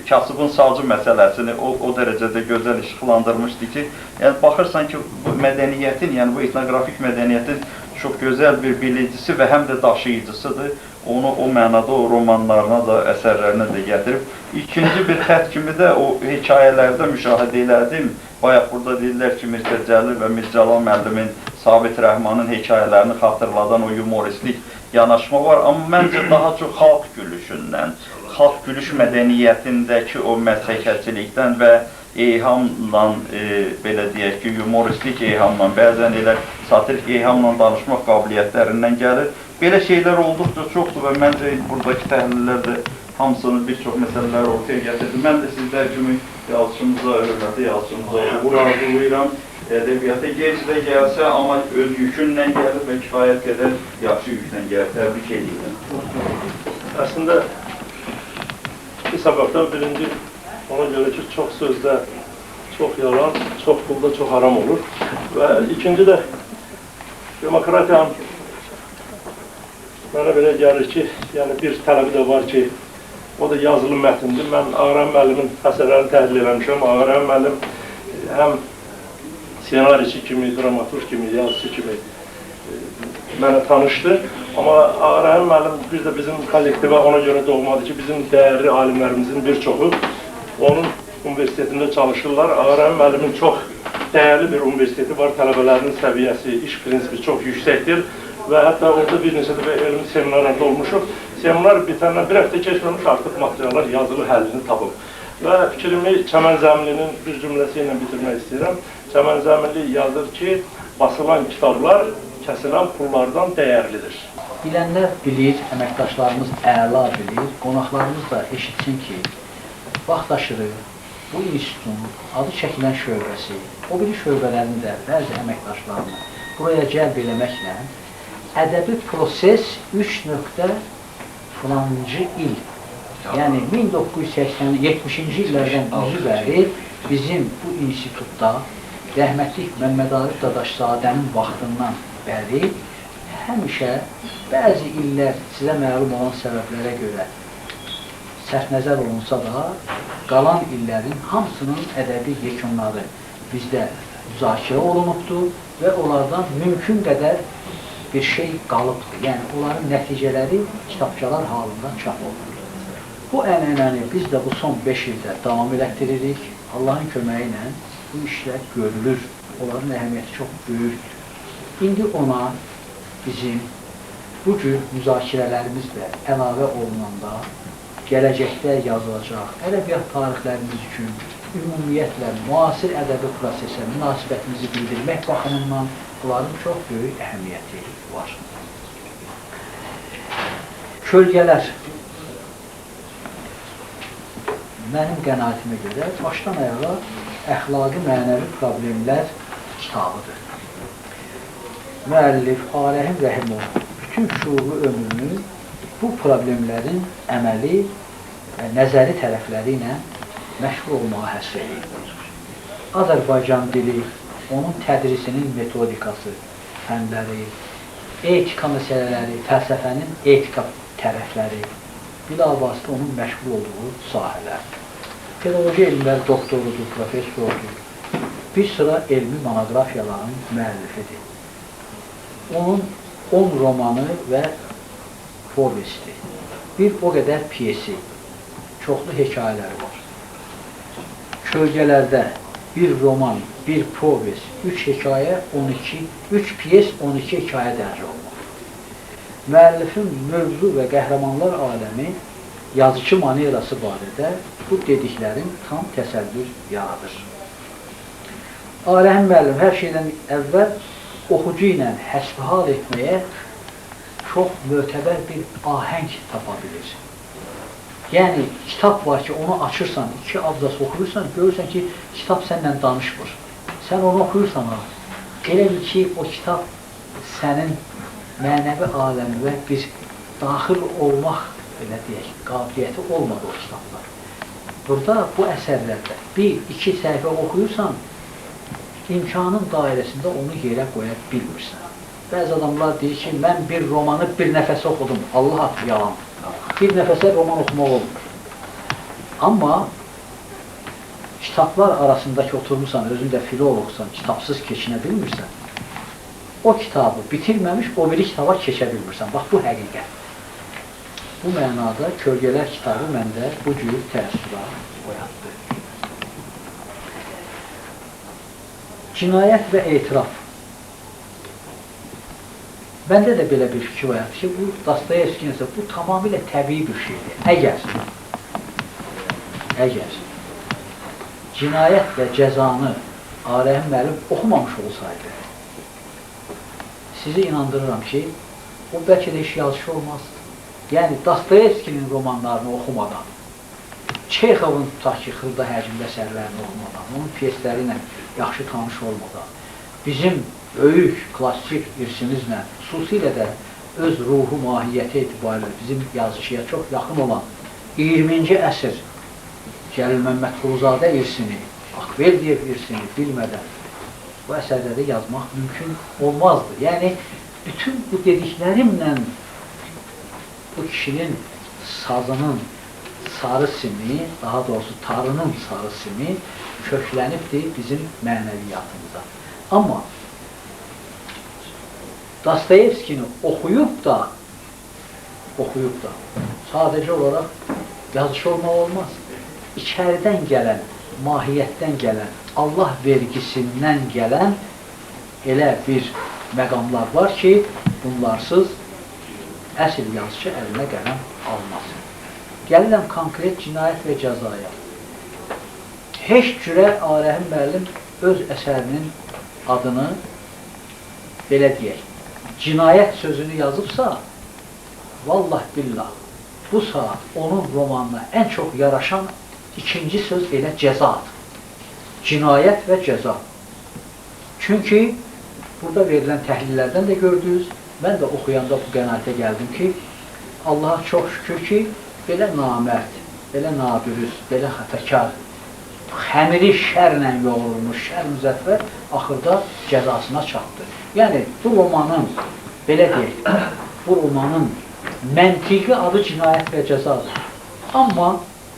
kasıbın sacı məsələsini o dərəcədə gözəl işıqlandırmışdı ki, yəni baxırsan ki, bu mədəniyyətin, yəni bu etnografik mədəniyyətin çox gözəl bir bilicisi və həm də daşıyıcısıdır. Onu o mənada, o romanlarına da, əsərlərinə də gətirib. İkinci bir xət kimi də o hekayələrdə müşahidə elədim. Bayaq burada deyirlər ki, Mirzə Cəlil və Mirzə Cəlal müəllimin Sabit Rəhmanın hekayələrini xatırladan o yumoristik yanaşma var. Amma məncə daha çox xalq gülüşündən, xalq gülüş mədəniyyətindəki o məsəkəçilikdən və eyhamla, belə deyək ki, yumoristik eyhamla, bəzən elə satirik eyhamla danışmaq qabiliyyətlərindən gəlir. Belə şeylər olduqca çoxdur və məncə buradakı təhlillər də hamısını bir çox məsələləri ortaya gətirdi. Mən də sizlər kimi yazıçımıza, hörmətli yazıçımıza uğur arzulayıram. Ədəbiyyata gec də gəlsə, amma öz yükünlə gəlir və kifayət qədər yaxşı yüklə gəlir. Təbrik edirəm. Əslində, iki səbəbdən birinci, ona görə ki, çox sözdə çox yalan, çox pulda çox haram olur. Və ikinci də, demokratiyanın mənə belə gəlir ki, yəni bir tələbi də var ki, o da yazılı mətindir. Mən Ağarəhim müəllimin əsərlərini təhlil eləmişəm. Ağarəhim müəllim həm senariçi kimi, dramaturg kimi, yazıcı kimi mənə tanışdı. Amma Ağarəhim müəllim bir də bizim kollektivə ona görə doğmadı ki, bizim dəyərli alimlərimizin bir çoxu onun universitetində çalışırlar. Ağarəhim müəllimin çox dəyərli bir universiteti var. Tələbələrinin səviyyəsi, iş prinsipi çox yüksəkdir. Və hətta orada bir neçə dəfə elmi seminarlarda olmuşuq. Seminar bitəndən bir həftə keçməmiş artıq materiallar yazılı həllini tapıb. Və fikrimi Çəmənzəmlinin bir cümləsi ilə bitirmək istəyirəm. Çəmənzəmli yazır ki, basılan kitablar kəsilən pullardan dəyərlidir. Bilənlər bilir, əməkdaşlarımız əla bilir, qonaqlarımız da eşitsin ki, vaxtaşırı bu institutun adı çəkilən şöbəsi, o biri şöbələrini də bəzi əməkdaşlarını buraya cəlb eləməklə ədəbi proses 3.falanca il, yəni 1970-ci illərdən üzü bəri bizim bu institutda rəhmətlik Məmməd Arif Dadaşzadənin vaxtından bəri həmişə bəzi illər sizə məlum olan səbəblərə görə səhv nəzər olunsa da, qalan illərin hamısının ədəbi yekunları bizdə müzakirə olunubdur və onlardan mümkün qədər bir şey qalıbdır. Yəni, onların nəticələri kitabçalar halında çap olunur. Bu ənənəni biz də bu son 5 ildə davam elətdiririk. Allahın köməyi ilə bu işlər görülür. Onların əhəmiyyəti çox böyükdür. İndi ona bizim bu cür müzakirələrimiz də əlavə olunanda gələcəkdə yazılacaq ədəbiyyat tarixlərimiz üçün ümumiyyətlə müasir ədəbi prosesə münasibətimizi bildirmək baxımından bunların çox böyük əhəmiyyəti var. Kölgələr mənim qənaətimə görə başdan ayağa əxlaqi mənəvi problemlər kitabıdır. Müəllif Ağarəhim Rəhimov bütün şuurlu ömrünü bu problemlərin əməli və nəzəri tərəfləri ilə məşğul olmağa həsr edir. Azərbaycan dili, onun tədrisinin metodikası, fənləri, etika məsələləri, fəlsəfənin etika tərəfləri, bilavasitə onun məşğul olduğu sahələr. Filoloji elmlər doktorudur, professordur. Bir sıra elmi monografiyaların müəllifidir. Onun 10 romanı və povesti, bir o qədər piyesi, çoxlu hekayələri var. Kölgələrdə bir roman, bir povest, 3 hekayə, 3 piyes, 12 hekayə dərc olmaq. Müəllifin mövzu və qəhrəmanlar aləmi yazıcı manerası barədə bu dediklərin tam təsəvvür yaradır. Ağarəhim müəllim hər şeydən əvvəl oxucu ilə həsbihal etməyə çox mötəbər bir ahəng tapa bilir. Yəni, kitab var ki, onu açırsan, 2 abzas oxuyursan, görürsən ki, kitab səndən danışmır. Sən onu oxuyursan, elə bir ki, o kitab sənin mənəvi aləmə bir daxil olmaq, belə deyək, qabiliyyəti olmadı o kitablar. Burada, bu əsərlərdə 1-2 səhifə oxuyursan, imkanın dairəsində onu yerə qoya bilmirsən. Bəzi adamlar deyir ki, mən bir romanı bir nəfəsə oxudum, Allah atı yalan. Bir nəfəsə roman oxumaq olmur. Amma kitablar arasındakı oturmuşsan, özün də filoloqsan, kitabsız keçinə bilmirsən, o kitabı bitirməmiş, o biri kitaba keçə bilmirsən. Bax, bu həqiqət. Bu mənada Kölgələr kitabı məndə bu cür təəssürat oyatdı. Cinayət və etiraf. Məndə də belə bir fikir var ki, bu Dostoyevskinin isə bu tamamilə təbii bir şeydir. Əgər cinayət və cəzanı Ağarəhim müəllim oxumamış olsaydı, sizi inandırıram ki, o bəlkə də iş yazışı olmazdı. Yəni, Dostoyevskinin romanlarını oxumadan, Çexovun tutaq ki, xırda həcmdə əsərlərini oxumadan, onun pyesləri ilə yaxşı tanış olmadan, bizim böyük klassik irsimizlə, xüsusilə də öz ruhu, mahiyyəti etibarilə bizim yazışıya çox yaxın olan 20-ci əsr Cəlil Məmmədquluzadə irsini, Akverdiyev irsini bilmədən bu əsərləri yazmaq mümkün olmazdı. Yəni, bütün bu dediklərimlə bu kişinin sazının sarı simi, daha doğrusu tarının sarı simi köklənibdir bizim mənəviyyatımıza. Amma Dostoyevskini oxuyub da sadəcə olaraq yazışı olmaq olmaz. İçəridən gələn, mahiyyətdən gələn, Allah vergisindən gələn elə bir məqamlar var ki, bunlarsız əsl yazıcı əlinə qələm almaz. Gəlirəm konkret cinayət və cəzaya. Heç cürə Ağarəhim müəllim öz əsərinin adını belə deyək, cinayət sözünü yazıbsa, vallah billah, bu saat onun romanına ən çox yaraşan ikinci söz elə cəzadır. Cinayət və cəza. Çünki burada verilən təhlillərdən də gördünüz, mən də oxuyanda bu qənaətə gəldim ki, Allaha çox şükür ki, belə namərd, belə nadürüst, belə xətəkar, xəmiri şərlə yoğrulmuş, şər müzəffər axırda cəzasına çatdı. Yəni, bu romanın, belə deyək, bu romanın məntiqi adı cinayət və cəzadır. Amma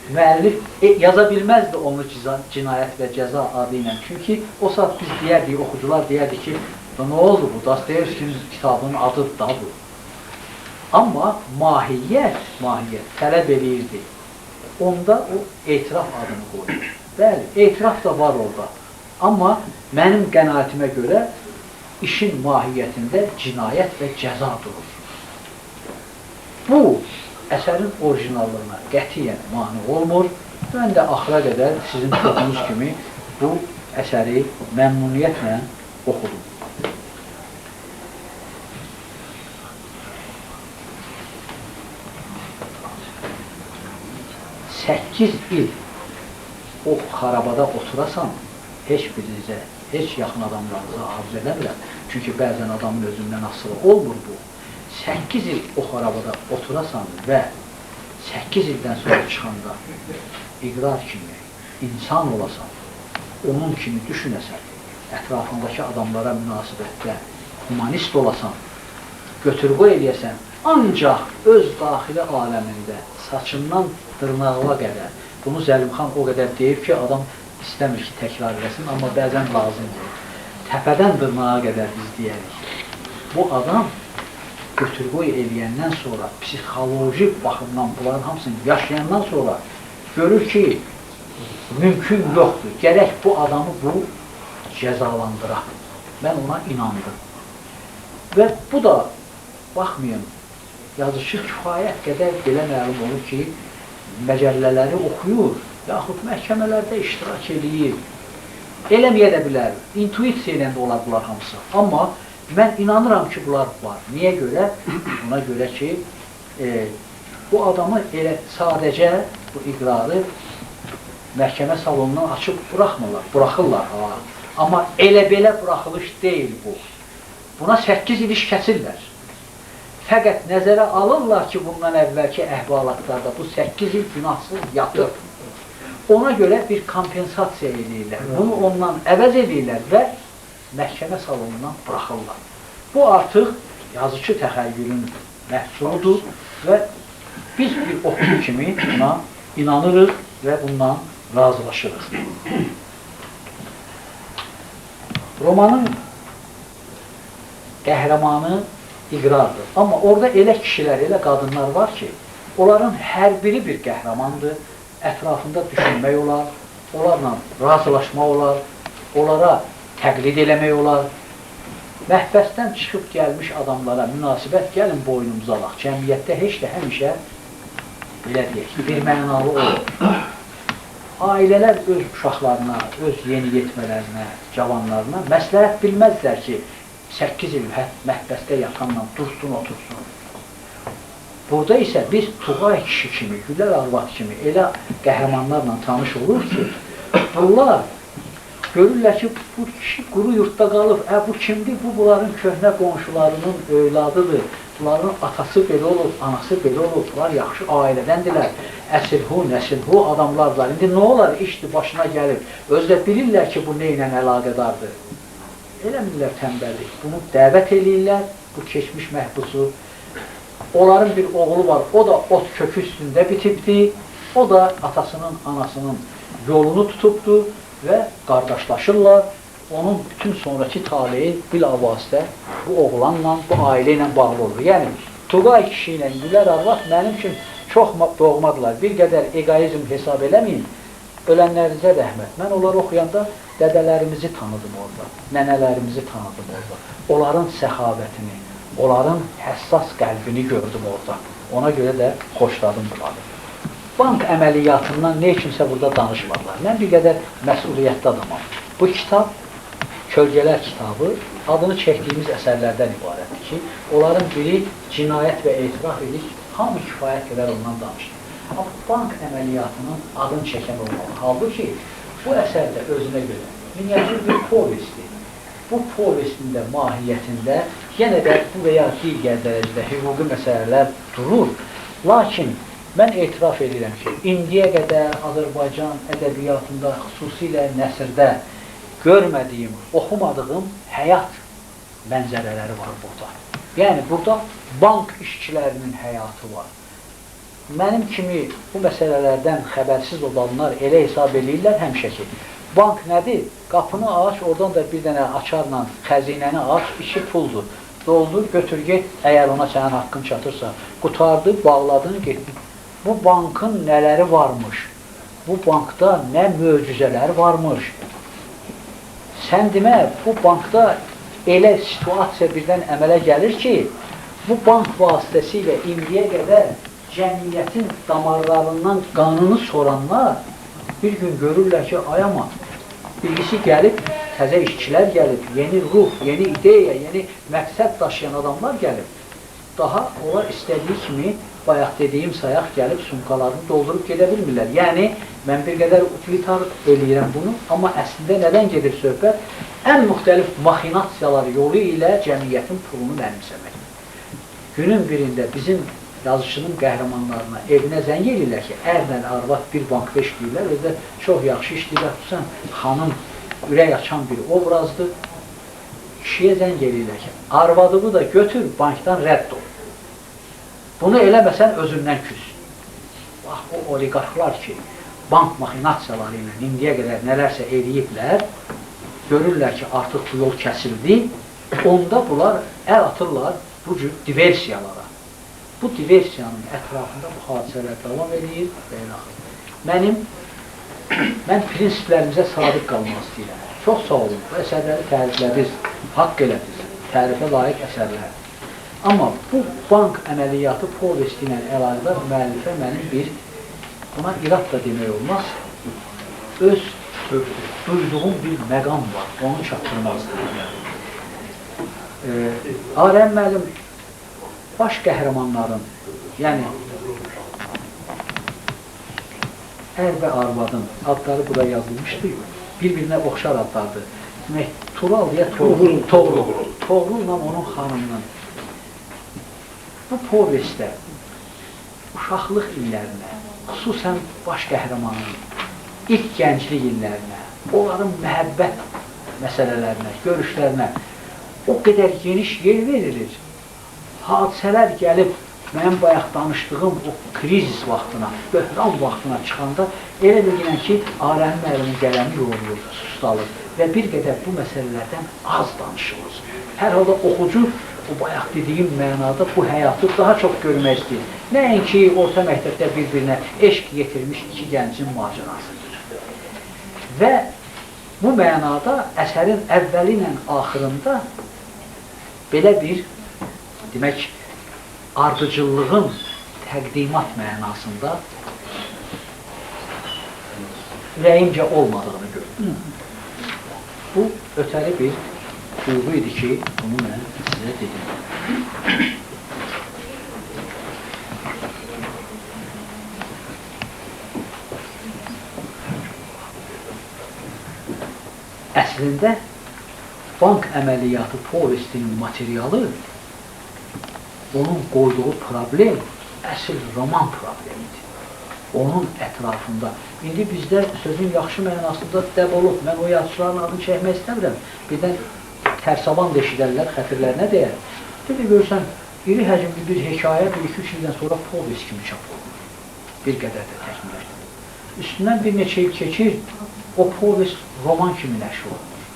müəllif yaza bilməzdi onu cinayət və cəza adı ilə. Çünki o saat biz deyərdik, oxucular deyərdik ki, nə oldu bu, Dostoyevskinin kitabının adıdır da bu. Amma mahiyyət tələb eləyirdi. Onda o etiraf adını qoyur. Bəli, etiraf da var orada. Amma mənim qənaətimə görə işin mahiyyətində cinayət və cəza durur. Bu, əsərin orijinallığına qətiyyən mane olmur. Mən də axıra qədər sizin çoxunuz kimi bu əsəri məmnuniyyətlə oxudum. Səkkiz il o xarabada oturasan, heç birinizə, heç yaxın adamlarınıza arz edəmirəm. Çünki bəzən adamın özündən asılı olmur bu. 8 il o xarabada oturasan və 8 ildən sonra çıxanda iqrar kimi insan olasan, onun kimi düşünəsən, ətrafındakı adamlara münasibətdə humanist olasan, götür-qoy eləyəsən, ancaq öz daxili aləmində saçından dırnağına qədər, bunu Zəlimxan o qədər deyib ki, adam istəmir ki, təkrar eləsin, amma bəzən lazımdır. Təpədən dırnağa qədər biz deyərik. Bu adam götür-qoy eləyəndən sonra, psixoloji baxımdan bunların hamısını yaşayandan sonra görür ki, mümkün yoxdur. Gərək bu adamı bu cəzalandıra. Mən ona inandım. Və bu da, baxmayın, yazışı kifayət qədər belə məlum olur ki, məcəllələri oxuyur, yaxud məhkəmələrdə iştirak edir. Eləməyə də bilər, intuisiya ilə də olar bunlar hamısı. Amma Mən inanıram ki, bunlar var. Niyə görə? Buna görə ki, bu adamı elə sadəcə bu iqrarı məhkəmə salonundan açıb buraxırlar. Amma elə-belə buraxılış deyil bu. Buna 8 il iş kəsirlər. Fəqət nəzərə alırlar ki, bundan əvvəlki əhvalatlarda bu 8 il günahsız yatır. Ona görə bir kompensasiya edirlər. Bunu ondan əvəz edirlər və məhkəmə salonundan buraxırlar. Bu artıq yazıcı təxəyyülün məhsuludur və biz bir oxucu kimi buna inanırıq və bundan razılaşırıq. Romanın qəhrəmanı iqrardır. Amma orada elə kişilər, elə qadınlar var ki, onların hər biri bir qəhrəmandır. Ətrafında düşünmək olar, onlarla razılaşmaq olar, onlara təqlid eləmək olar. Məhbəsdən çıxıb gəlmiş adamlara münasibət gəlin boynumuza alaq. Cəmiyyətdə heç də həmişə belə deyək, bir mənalı olur. Ailələr öz uşaqlarına, öz yeni yetmələrinə, cavanlarına məsləhət bilməzlər ki, 8 il məhbəsdə yatanla dursun, otursun. Burada isə biz Tuğay kişi kimi, Gülər arvad kimi elə qəhrəmanlarla tanış olur ki, bunlar görürlər ki, bu kişi quru yurtda qalıb, bu kimdir? Bu, bunların köhnə qonşularının övladıdır. Bunların atası belə olub, anası belə olub, bunlar yaxşı ailədəndirlər. Əsilhu, nəsilhu adamlardır. İndi nə olar, işdir, başına gəlib. Özü də bilirlər ki, bu nə ilə əlaqədardır. Eləmirlər təmbəllik. Bunu dəvət eləyirlər, bu keçmiş məhbusu. Onların bir oğlu var, o da ot kökü üstündə bitibdir. O da atasının, anasının yolunu tutubdur və qardaşlaşırlar. Onun bütün sonraki taleyi bilavasitə bu oğlanla, bu ailə ilə bağlı olur. Yəni, Tuğay kişi ilə Gülər arvad mənim üçün çox doğmadırlar. Bir qədər egoizm hesab eləməyin. Ölənlərinizə rəhmət. Mən onları oxuyanda dədələrimizi tanıdım orada, nənələrimizi tanıdım orada. Onların səxavətini, onların həssas qəlbini gördüm orada. Ona görə də xoşladım bunları. Bank əməliyyatından nə kimsə burada danışmadılar. Mən bir qədər məsuliyyətli adamam. Bu kitab, Kölgələr kitabı, adını çəkdiyimiz əsərlərdən ibarətdir ki, onların biri cinayət və etiraf edik, hamı kifayət qədər ondan danışdı. Amma bank əməliyyatının adını çəkən olmalı. Halbuki, bu əsər də özünə görə miniatür bir povestdir. Bu povestin də mahiyyətində yenə də bu və ya digər dərəcədə hüquqi məsələlər durur. Lakin mən etiraf edirəm ki, indiyə qədər Azərbaycan ədəbiyyatında, xüsusilə nəsrdə görmədiyim, oxumadığım həyat mənzərələri var burada. Yəni, burada bank işçilərinin həyatı var. Mənim kimi bu məsələlərdən xəbərsiz olanlar elə hesab edirlər həmişə ki, bank nədir? Qapını aç, oradan da bir dənə açarla xəzinəni aç, işi puldur. Doldur, götür, get, əgər ona sənin haqqın çatırsa, qutardı, bağladın, getdi. Bu bankın nələri varmış? Bu bankda nə möcüzələr varmış? Sən demə, bu bankda elə situasiya birdən əmələ gəlir ki, bu bank vasitəsilə indiyə qədər cəmiyyətin damarlarından qanını soranlar bir gün görürlər ki, ay ama birisi gəlib, təzə işçilər gəlib, yeni ruh, yeni ideya, yeni məqsəd daşıyan adamlar gəlib. Daha onlar istədiyi kimi bayaq dediyim sayaq gəlib sumkalarını doldurub gedə bilmirlər. Yəni, mən bir qədər utilitar eləyirəm bunu, amma əslində nədən gedir söhbət? Ən müxtəlif maxinasiyalar yolu ilə cəmiyyətin pulunu mənimsəmək. Günün birində bizim yazıçının qəhrəmanlarına evinə zəng edirlər ki, ərlə arvad bir bankda işləyirlər, özdə çox yaxşı işləyirlər, xüsusən xanım ürək açan bir obrazdır. Kişiyə zəng edirlər ki, arvadını da götür, bankdan rədd ol. Bunu eləməsən özündən küs. Bax, o oliqarxlar ki, bank maxinasiyaları ilə indiyə qədər nələrsə eləyiblər, görürlər ki, artıq bu yol kəsildi, onda bunlar əl atırlar bu cür diversiyalara. Bu diversiyanın ətrafında bu hadisələr davam edir və eləxır. Mən prinsiplərimizə sadiq qalmaq istəyirəm. Çox sağ olun, bu əsərləri təriflədiniz, haqq elədiniz, tərifə layiq əsərlər. Amma bu bank əməliyyatı povesti ilə əlaqədar müəllifə mənim bir, buna irad da demək olmaz, öz duyduğum bir məqam var, onu çatdırmaq istəyirəm. Arəm müəllim baş qəhrəmanların, yəni ər və arvadın adları burada yazılmışdı. Bir-birinə oxşar adlardır. Demək, Tural deyə Toğrul'la onun xanımının bu povestdə uşaqlıq illərinə, xüsusən baş qəhrəmanın ilk gənclik illərinə, onların məhəbbət məsələlərinə, görüşlərinə o qədər geniş yer verilir. Hadisələr gəlib, mənim bayaq danışdığım o krizis vaxtına, böhran vaxtına çıxanda elə bilginən ki, Arəm müəllimin qələmi yorulur, sustalır və bir qədər bu məsələlərdən az danışılır. Hər halda oxucu o bayaq dediyim mənada bu həyatı daha çox görmək istəyir. Nəinki orta məktəbdə bir-birinə eşq yetirmiş iki gəncin macərasıdır. Və bu mənada əsərin əvvəli ilə axırında belə bir, demək, ardıcıllığın təqdimat mənasında ürəyimcə olmadığını gördüm. Bu, ötəri bir duyğu idi ki, bunu mən sizə dedim. Əslində, bank əməliyyatı povestinin materialı onun qoyduğu problem əsl roman problemidir. Onun ətrafında. İndi bizdə sözün yaxşı mənasında dəb olub, mən o yazıçıların adını çəkmək istəmirəm. Birdən tərsavan deşidərlər, xətirlərinə deyər. Dedi, görürsən, iri həcmli bir hekayə 1-2-3 ildən sonra povest kimi çap olunur. Bir qədər də təkmilləşdirir. Üstündən bir neçə il keçir, o povest roman kimi nəşr olunur.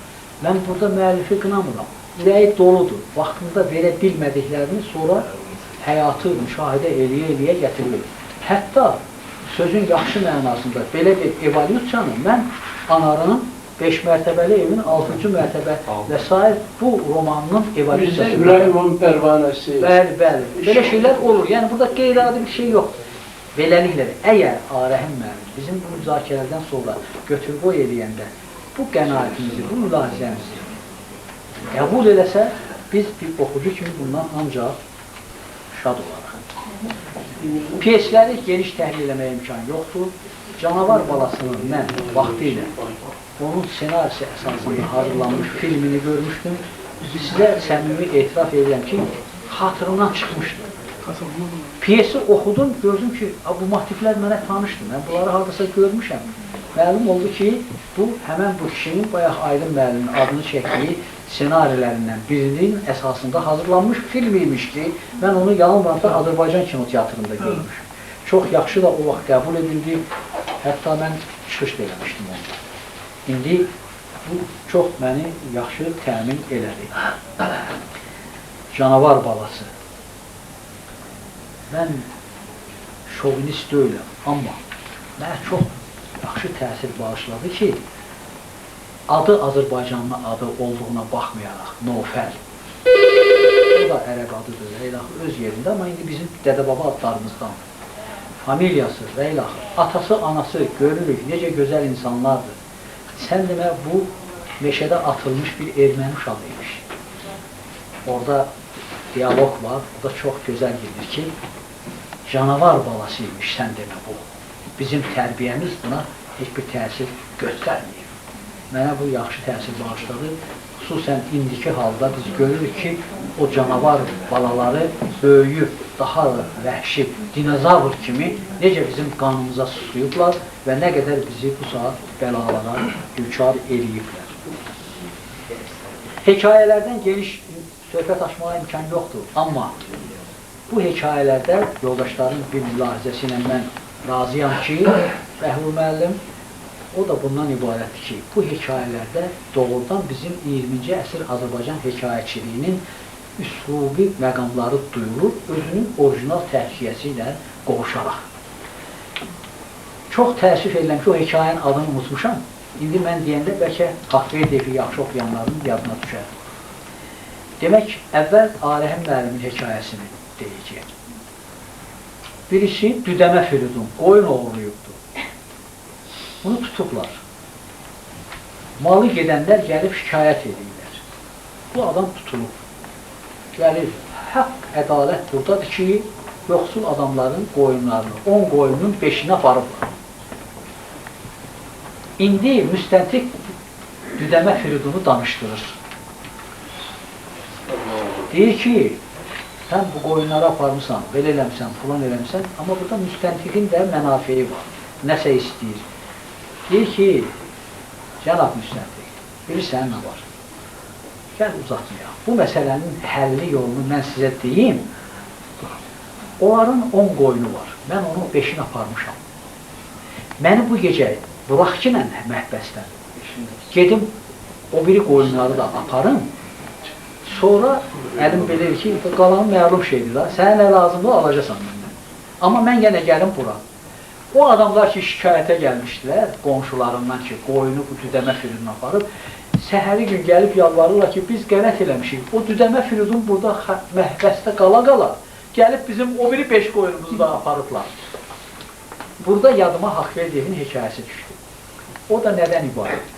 Mən burada müəllifi qınamıram. Ürəyi doludur. Vaxtında verə bilmədiklərini sonra həyatı müşahidə eləyə gətirir. Hətta sözün yaxşı mənasında belə bir evolyusiyanı mən Anarın 5 mərtəbəli evin 6-cı mərtəbə və s. bu romanının evolyusiyası. Ürəyimon pərvanəsi. Bəli, bəli. Belə şeylər olur. Yəni burada qeyri-adi bir şey yoxdur. Beləliklə də, əgər Arəhim müəllim bizim bu müzakirələrdən sonra götür-qoy eləyəndə bu qənaətimizi, bu mülahizəmizi qəbul eləsə, biz bir oxucu kimi bundan ancaq şad olarıq. Piyesləri geniş təhlil eləməyə imkan yoxdur. Canavar balasının mən vaxtı ilə onun senarisi əsasında hazırlanmış filmini görmüşdüm. Sizə səmimi etiraf edirəm ki, xatırımdan çıxmışdı. Piyesi oxudum, gördüm ki, bu motivlər mənə tanışdır. Mən bunları hardasa görmüşəm. Məlum oldu ki, bu həmən bu kişinin bayaq Aydın müəllimin adını çəkdiyi senarilərindən birinin əsasında hazırlanmış film imiş ki, mən onu yalnız Azərbaycan kinoteatrında görmüşüm. Çox yaxşı da o vaxt qəbul edildi. Hətta mən çıxış da eləmişdim onda. İndi bu çox məni yaxşı təmin elədi. Canavar balası. Mən şovinist deyiləm, amma mənə çox yaxşı təsir bağışladı ki, adı Azərbaycanlı adı olduğuna baxmayaraq, Nofəl. O da ərəb adıdır, Reylaxı öz yerində, amma indi bizim dədə-baba adlarımızdan. Familiyası, Reylaxı, atası, anası görürük, necə gözəl insanlardır. Sən demə, bu meşədə atılmış bir erməni uşağı imiş. Orada diyalog var, o da çox gözəl gedir ki, canavar balası imiş, sən demə bu. Bizim tərbiyəmiz buna heç bir təsir göstərməyib. Mənə bu yaxşı təsir bağışladı. Xüsusən indiki halda biz görürük ki, o canavar balaları böyüyüb, daha vəhşi, dinozavr kimi necə bizim qanımıza susuyublar və nə qədər bizi bu saat bəlalara düçar eləyiblər. Hekayələrdən geniş söhbət açmağa imkan yoxdur, amma bu hekayələrdə yoldaşların bir mülahizəsi ilə mən razıyam ki, Bəhlul müəllim, o da bundan ibarətdir ki, bu hekayələrdə doğrudan bizim 20-ci əsr Azərbaycan hekayəçiliyinin üslubi məqamları duyulur, özünün orijinal təhliyəsi ilə qovuşaraq. Çox təəssüf edirəm ki, o hekayənin adını unutmuşam. İndi mən deyəndə bəlkə Xatri Defi yaxşı oxuyanların yadına düşər. Demək, əvvəl Arəhim müəllimin hekayəsini deyəcək. Birisi Düdəmə Firidun, qoyun oğurluyubdur. Bunu tutublar. Malı gedənlər gəlib şikayət edirlər. Bu adam tutulub. gəlir, haqq, ədalət buradadır ki, yoxsul adamların qoyunlarını, 10 qoyunun 5-ini aparıblar. İndi müstəntiq Düdəmə Firidunu danışdırır. Deyir ki, sən bu qoyunları aparmışsan, belə eləmişsən, falan eləmişsən, amma burada müstəntiqin də mənafeyi var, nəsə istəyir. Deyir ki, cənab müstəntiq, bilirsən nə var? Gəl uzatmayaq. Bu məsələnin həlli yolunu mən sizə deyim. Onların 10 qoyunu var. Mən onun 5-ini aparmışam. Məni bu gecə burax ki, məhbəsdən. Gedim, o biri qoyunları da aparım. Sonra əlim bilir ki, qalan məlum şeydir da. Sənə nə lazımdır, alacasan məndən. Amma mən yenə gəlim bura. O adamlar ki, şikayətə gəlmişdilər, qonşularından ki, qoyunu bu Düdəmə Firidunu aparıb, səhəri gün gəlib yalvarırlar ki, biz qənət eləmişik. O Düdəmə Firidun burada məhbəsdə qala-qala, gəlib bizim o biri 5 qoyunumuzu da aparıblar. Burada yadıma Haqverdiyevin hekayəsi düşdü. O da nədən ibarət?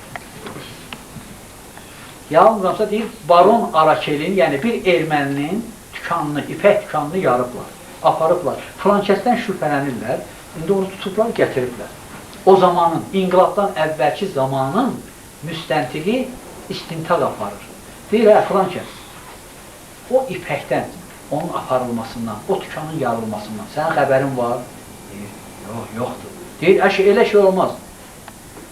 Yalnızca deyir, Baron Arakelin, yəni bir erməninin tükanını, ipək tükanını yarıblar, aparıblar. Filankəsdən şübhələnirlər, indi onu tutublar, gətiriblər. O zamanın, inqilabdan əvvəlki zamanın müstəntiqi istintaq aparır. Deyir, filankəs, o ipəkdən, onun aparılmasından, o tükanın yarılmasından sənin xəbərin var? Deyir, yoxdur. Deyir, elə şey olmaz.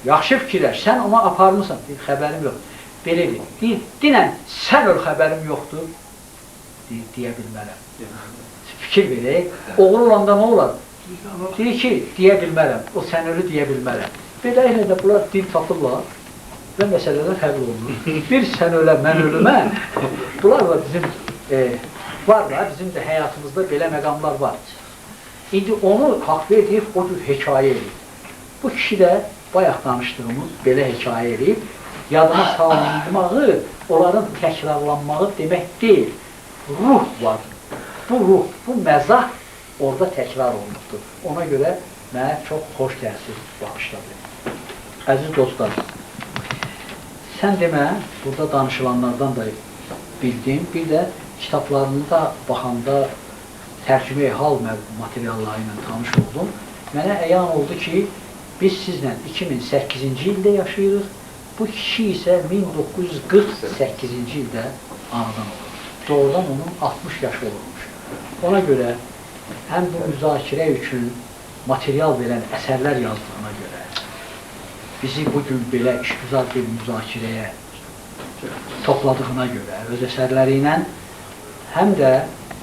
Yaxşı fikirləş, sən ona aparmısan. Deyir, xəbərim yox. Belədir. Deyir, dinən, sən öl xəbərim yoxdur. Deyir, deyə bilmərəm. Fikir verək, oğul olanda nə olar? Deyir ki, deyə bilmərəm, o sən ölü deyə bilmərəm. Beləliklə də bunlar dil tapırlar və məsələlər həll olunur. Bir sən ölə, mən ölümə, bunlar da bizim, var da, bizim də həyatımızda belə məqamlar var. İndi onu Haqverdiyev o cür hekayə edib. Bu kişi də bayaq danışdığımız belə hekayə edib, yadıma salınmağı, onların təkrarlanmağı demək deyil. Ruh var. Bu ruh, bu məzah orada təkrar olunubdur. Ona görə mənə çox xoş təsir bağışladı. Əziz dostlar, sən demə, burada danışılanlardan da bildim, bir də kitablarını da baxanda tərcümə hal materialları ilə tanış oldum. Mənə əyan oldu ki, biz sizlə 2008-ci ildə yaşayırıq, bu kişi isə 1948-ci ildə anadan olur. Doğrudan onun 60 yaşı olmuş. Ona görə həm bu müzakirə üçün material verən əsərlər yazdığına görə, bizi bugün belə işgüzar bir müzakirəyə topladığına görə, öz əsərləri ilə həm də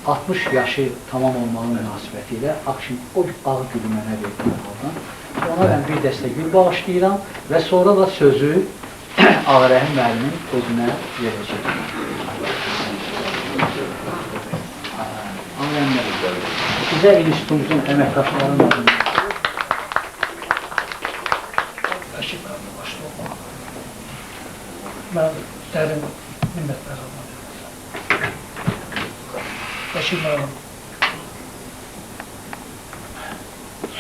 60 yaşı tamam olmağı münasibəti ilə o ağ gülü mənə verdim oradan. Ona mən bir dəstə gül bağışlayıram və sonra da sözü Ağarəhim müəllimin özünə verəcəyim. Sizə institutumuzun əməkdaşlarının adını Bəşir müəllimə başlayalım. Mən dərin minnətlər almalıyım. Bəşir müəllim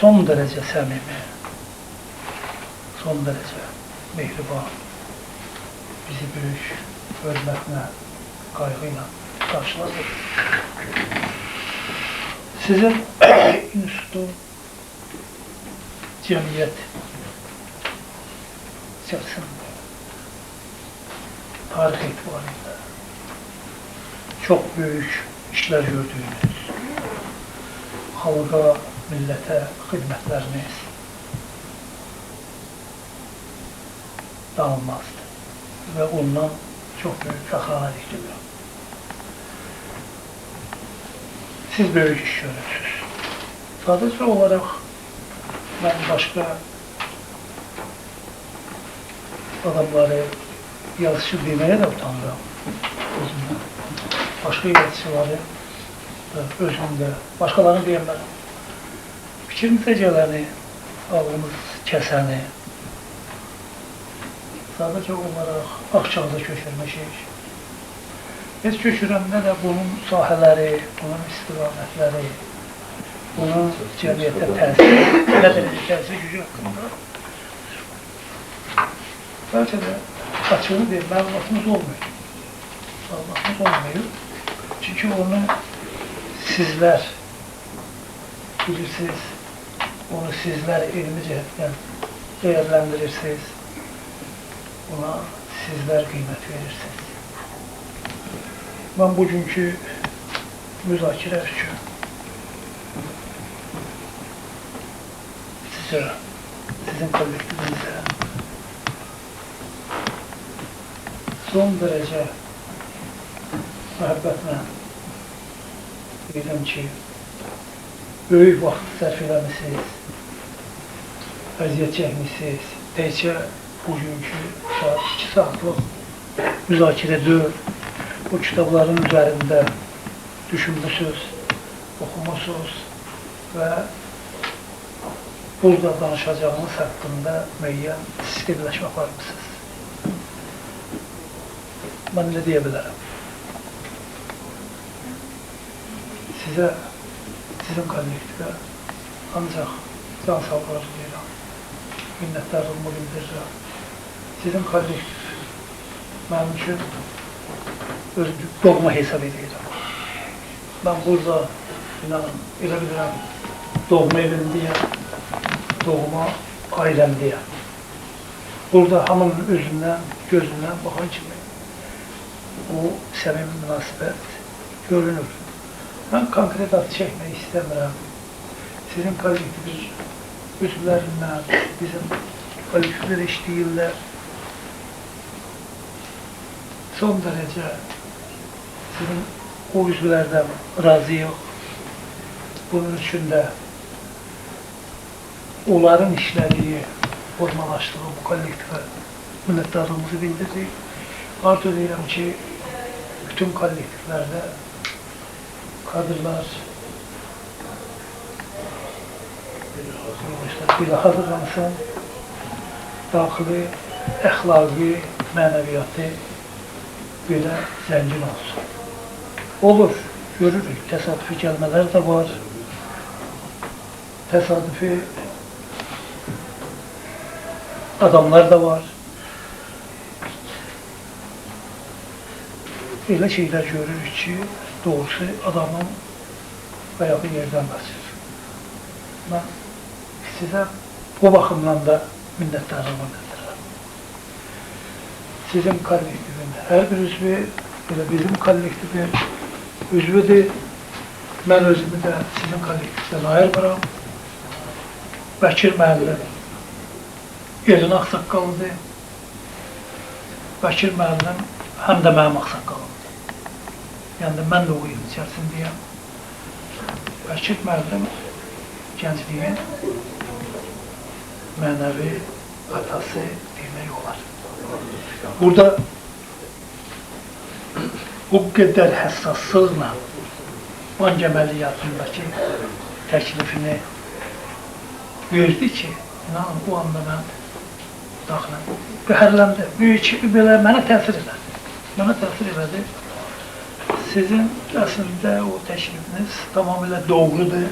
son dərəcə səmimi, son dərəcə mehriban, bizi böyük hörmətlə, qayğıyla qarşıladı. Sizin institut, cəmiyyət içərisində, tarix etibarıyla çox böyük işlər gördüyünüz, xalqa, millətə xidmətləriniz danılmazdır və ondan çox böyük fəxranəlik duyuram. Siz böyük iş görürsünüz. Sadəcə olaraq mən başqa adamları yazışı deməyə də utanıram özümdən. Başqa yazıçıları özümdə, başqalarını deyəmərəm. Fikrimizə gələni, ağlımız kəsəni, sadəcə olaraq Ağçağda köçürmüşük. Biz köçürəndə də bunun sahələri, bunun istiqamətləri, bunun cəmiyyətə təsiri, nə dərəcə təsiri gücü haqqında bəlkə də açığı deyil, məlumatımız olmuyor. Məlumatımız olmuyor. Çünki onu sizlər bilirsiniz, onu sizlər elmi cəhətdən dəyərləndirirsiniz, ona sizlər qiymət verirsiniz. Mən bugünkü müzakirə üçün sizə, sizin kollektivinizə son dərəcə məhəbbətlə deyirəm ki, böyük vaxt sərf eləmişsiniz, əziyyət çəkmişsiniz. Təkcə bugünkü saat 2 saatlıq müzakirə deyil, bu kitabların üzərində düşünmüsünüz, oxumusunuz və burada danışacağınız haqqında müəyyən sistemləşmə aparmışsınız. Mən nə deyə bilərəm? Sizə, sizin kollektivə ancaq can sağlığı deyirəm, minnətdarlığımı bildirirəm. Sizin kollektiv mənim üçün öz doğma hesab edirəm. Mən burada, inanın, elə bilirəm, doğma evimdəyəm, doğma ailəmdəyəm. Burada hamının özündən, gözündən baxan kimi o səmimi münasibət görünür. Mən konkret adı çəkmək istəmirəm. Sizin kollektivin üzvlərindən, bizim kollektivlər işləyirlər. Son dərəcə sizin o üzvlərdən razıyıq. Bunun üçün də onların işlədiyi, formalaşdığı bu kollektivə minnətdarlığımızı bildiririk. Arzu edirəm ki, bütün kollektivlərdə kadrlar belə hazırlansın, daxili, əxlaqi, mənəviyyatı belə zəngin olsun. Olur, görürük, təsadüfi gəlmələr də var, təsadüfi adamlar da var. Elə şeylər görürük ki, doğrusu adamın ayağı yerdən qaçır. Mən sizə bu baxımdan da minnətdarlığımı bildirirəm. Sizin kollektivin hər bir üzvü, elə bizim kollektivin üzvüdür. Mən özümü də sizin kollektivdən ayırmıram. Bəkir müəllim yerin ağsaqqalıdır. Bəkir müəllim həm də mənim ağsaqqalımdır. Yəni mən də o yerin içərisindəyəm. Bəkir müəllim gəncliyin mənəvi atası demək olar. Burada bu qədər həssaslıqla Van əməliyyatındakı təklifini verdi ki, inanın bu anda mən daxilən qəhərləndi. Böyük belə mənə təsir elədi. Mənə təsir elədi. Sizin əslində o təklifiniz tamamilə doğrudur.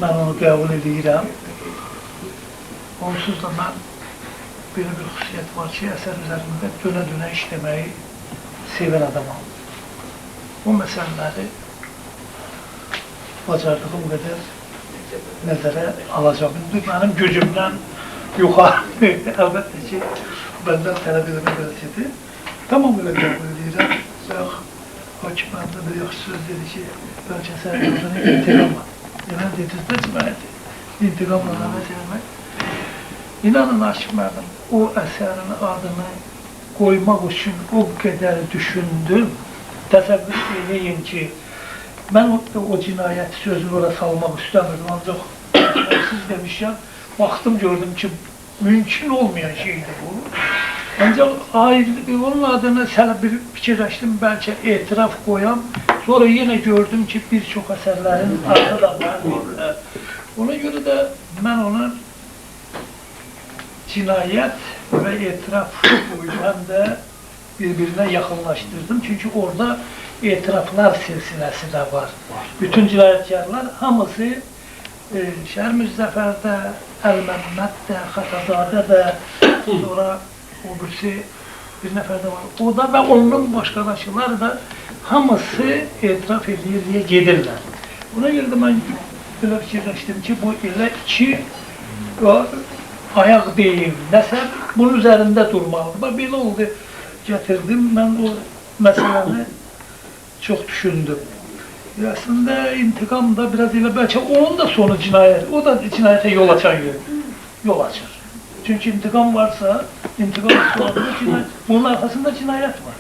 Mən onu qəbul edirəm. Onsuz da mən belə bir xüsusiyyət var ki, əsər üzərində dönə-dönə işləməyi sevən adamam. O məsələləri bacardığım qədər nəzərə alacağım. Mənim gücümdən yuxarı, əlbəttə ki, bəndən tələb eləmə vəziyyəti tamamilə qəbul edirəm. Hakim məndə bir yaxşı söz dedi ki, bəlkə sən özünü intiqamla. Yəni, dedizdə ciməyədir. İntiqamla nəvət eləmək. İnanın Hakim mənim, o əsərin adını qoymaq üçün o qədər düşündüm. Təsəvvür edeyim ki, mən o cinayət sözünü ora salmaq istəmirdim, ancaq siz demişəm, baxdım, gördüm ki, mümkün olmayan şeydir bu. Ancaq onun adını sələ bir fikirləşdim, bəlkə etiraf qoyam. Sonra yenə gördüm ki, bir çox əsərlərin adı da var. Ona görə də mən onu cinayət və etiraf həm də bir-birinə yaxınlaşdırdım. Çünki orada etiraflar silsiləsi də var. Bütün cinayətkarlar hamısı Şər Müzdəfərdə, Əl-Məmməddə, Xətazadə də, sonra o birisi bir nəfər də var. O da və onun başqalaşıları da hamısı etiraf edə gedirlər. Buna görə də mən belə fikirləşdim ki, bu elə iki ayaq deyil, nəsə bunun üzərində durmalıdır. Belə oldu, gətirdim, mən o məsələni çox düşündüm. Əslində intiqam da biraz elə bəlkə onun da sonu cinayət, o da cinayətə yol açan yol açır. Çünki intiqam varsa, intiqam sonunda cinayət, bunun arxasında cinayət var.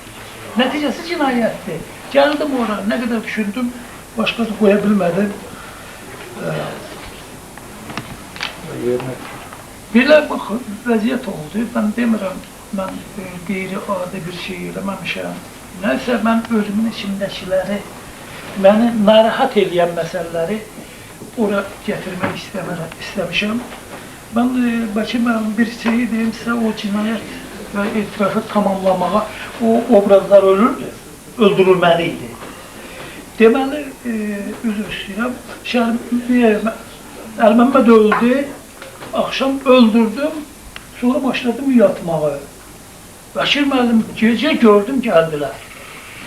Nəticəsi cinayətdir. Gəldim ora, nə qədər düşündüm, başqası qoya bilmədim. Belə vəziyyət oldu, mən demirəm, mən qeyri-adi bir şey eləməmişəm. Nəsə mən özümün içindəkiləri, məni narahat edən məsələləri ora gətirmək istəmişəm. Mən bəlkə mən bir şey deyim sizə, o cinayət və etirafı tamamlamağa o obrazlar öldürülməli idi. Deməli, üzr istəyirəm, Əl-Məmməd öldü, axşam öldürdüm, sonra başladım yatmağı. Bəşir müəllim gecə gördüm, gəldilər.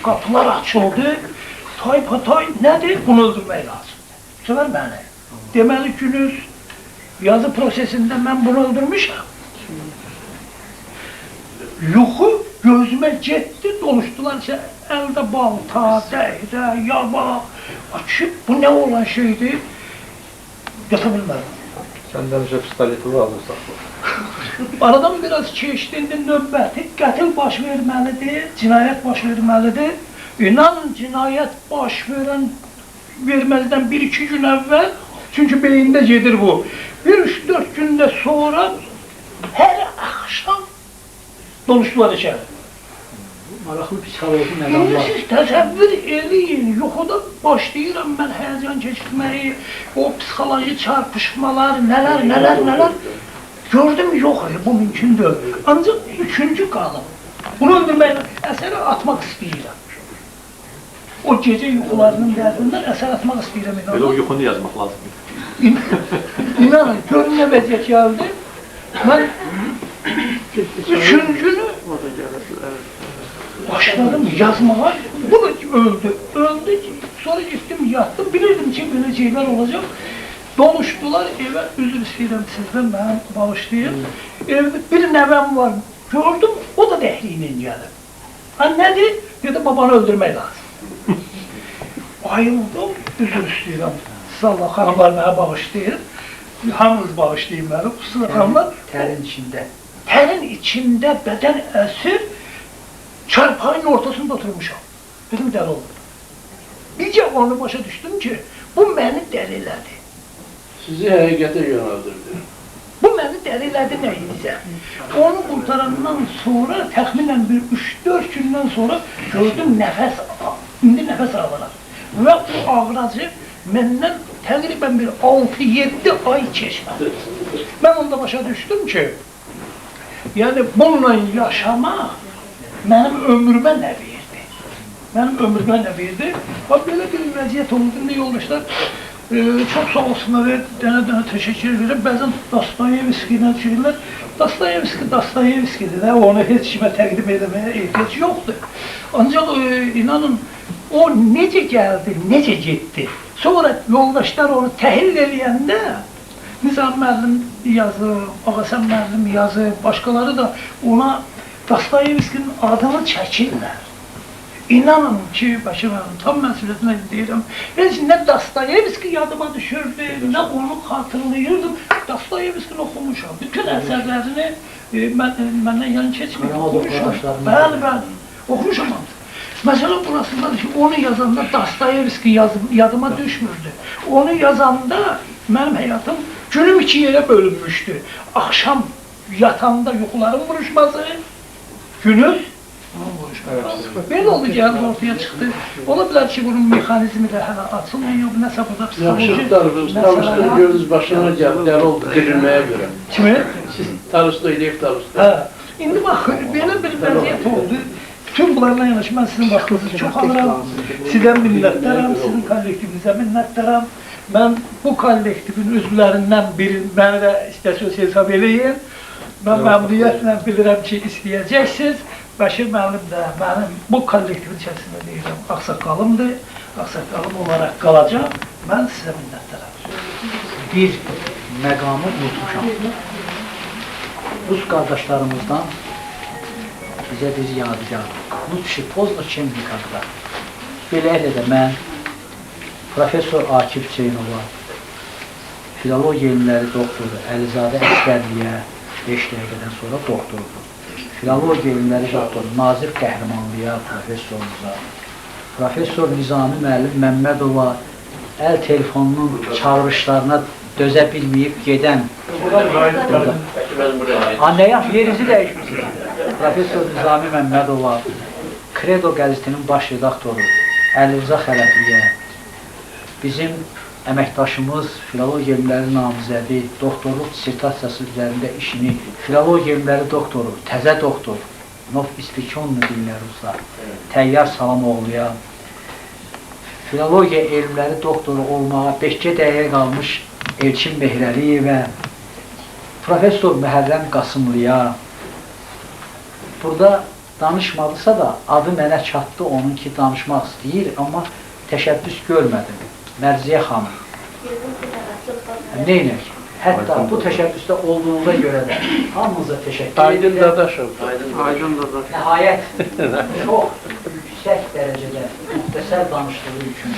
Qapılar açıldı, tay-patay, nədir? Bunu öldürmək lazım. Sever məni. Deməli, günüz yazı prosesində mən bunu öldürmüşəm. Yuxu gözümə getdi, doluşdular ki, əldə balta, dəhrə, yaba, açıb, bu nə olan şeydir? Yata bilmədim. Səndən üzə pistoleti var, alırsan. Aradan biraz keçdiyində növbəti qətil baş verməlidir, cinayət baş verməlidir. İnanın, cinayət baş verməlidən 1-2 gün əvvəl, çünki beyində gedir bu. 3-4 gündə sonra hər axşam doluşdular içəri. Maraqlı psixoloji məqamlar. Siz təsəvvür eləyin, yuxuda başlayıram mən həyəcan keçirməyi, o psixoloji çarpışmalar, nələr. Gördüm, yox, bu mümkün deyil. Ancaq 3-cü qalım. Bunu öldürməklə əsəri atmaq istəyirəm. O gecə yuxularının dərdindən əsər atmaq istəyirəm. Belə o yuxunu yazmaq lazımdır. İnanın, görün nə vəziyyət gəldi. Mən 3-cünü başladım yazmağa, bu da öldü. Sonra gittim, yattım, bilirdim ki, belə şeylər olacaq. Doluşdular evə, üzr istəyirəm sizdən, mən bağışlayın. Evdə bir nəvəm var, gördüm, o da dəhri ilə gəlib. Nədir? Dedi, babanı öldürmək lazım. Ayıldım, üzr istəyirəm. Siz Allah xanımlar mənə bağışlayın. Hamınız bağışlayın məni, xüsusən xanımlar. Tərin içində. Tərin içində bədən əsir, çarpayın ortasında oturmuşam. Dedim, dəli oldu. Bircə onu başa düşdüm ki, bu məni dəli elədi. Sizi həqiqətə yönəldirdi. Bu məni dəli elədi nə idisə. Onu qurtarandan sonra, təxminən bir 3-4 gündən sonra gördüm indi nəfəs alırlar. Və o ağracı məndən təqribən bir 6-7 ay keçmədi. Mən onda başa düşdüm ki, yəni bununla yaşamaq mənim ömrümə nə verdi? Mənim ömrümə nə verdi? Belə bir vəziyyət oldu, nə yoldaşlar? Çox sağ olsunlar, dənə təşəkkür edirəm. Bəzən Dostoyevski ilə deyirlər, Dostoyevskidir də, onu heç kimə təqdim etməyə ehtiyac yoxdur. Ancaq inanın, o necə gəldi, necə getdi? Sonra yoldaşlar onu təhlil eləyəndə, Nizam müəllim yazır, Ağasən müəllim yazır, başqaları da ona Dostoyevskinin adını çəkirlər. İnanın ki, Bəşir müəllim, tam məsuliyyətlə deyirəm, heç nə Dostoyevski yadıma düşürdü, nə onu xatırlayırdım. Dostoyevskini oxumuşam, bütün əsərlərini məndən yan keçmir, oxumuşam. Bəli, oxumuşam. Məsələn, burasındadır ki, onu yazanda Dostoyevski yadıma düşmürdü. Onu yazanda mənim həyatım günüm 2 yerə bölünmüşdü. Axşam yatanda yuxuların vuruşması, günüz belə oldu, gəlib ortaya çıxdı. Ola bilər ki, bunun mexanizmi də hələ açılmıyor, nəsə burada psixoloji... Tarıstı gördünüz, başına gəldi, dəli oldu, dirilməyə görə. Kimi? Siz Tarıstı, İliyik Tarıstı. İndi bax, belə bir vəziyyət oldu. Bütün bunlarla yanaşı, mən sizin vaxtınızı çox alıram. Sizdən minnətləram, sizin kollektivinizə minnətləram. Mən bu kollektivin üzvlərindən biri, məni də istəsiniz hesab eləyin. Mən məmnuniyyətlə bilirəm ki, istəyəcəksiniz. Bəşir müəllim də mənim bu kollektivin içərisində deyirəm, ağsaqqalımdır, ağsaqqalım olaraq qalacaq, mən sizə minnətdaram. Bir məqamı unutmuşam. Rus qardaşlarımızdan bizə bir yadigar. Lütfi Pozno Çemnikadda. Beləliklə də mən Profesor Akif Hüseynova, filologiya elmləri doktoru Əlizadə Əsgərliyə 5 dəqiqədən sonra doktordur. Filologiya elmləri doktoru Nazif Qəhrəmanlıya, professorumuza, Profesor Nizami müəllim Məmmədova əl telefonunun çağırışlarına dözə bilməyib gedən Nə yaxşı, yerinizi dəyişmişsiniz. Profesor Nizami Məmmədova, Credo qəzetinin baş redaktoru Əli Rıza Xələfiyə, bizim əməkdaşımız, filologiya elmləri namizədi, doktorluq dissertasiyası üzərində işini, filologiya elmləri doktoru, təzə doktor, Novispekonni deyirlər ruslar, Təyyar Salamoğluya, filologiya elmləri doktoru olmağa 5 dəqiqə qalmış Elçin Mehrəliyevə, Profesor Məhərrəm Qasımlıya, burada danışmadısa da adı mənə çatdı, onun ki danışmaq istəyir, amma təşəbbüs görmədim. Mərziyə xanım. Neynək? Hətta bu təşəbbüsdə olduğuna görə də hamınıza təşəkkür edirəm. Aydın Dadaşov. Nəhayət, çox yüksək dərəcədə müxtəsər danışdığı üçün,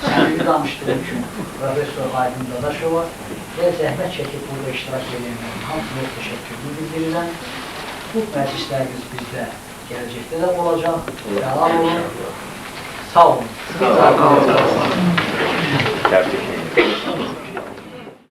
səmimi danışdığı üçün Profesor Aydın Dadaşova və zəhmət çəkib burada iştirak edənlərin hamısına təşəkkürünü bildirirəm. Bu məclislərimiz bizdə gələcəkdə də olacaq. Yalan olun. Sağ olun. Təbrik ederim.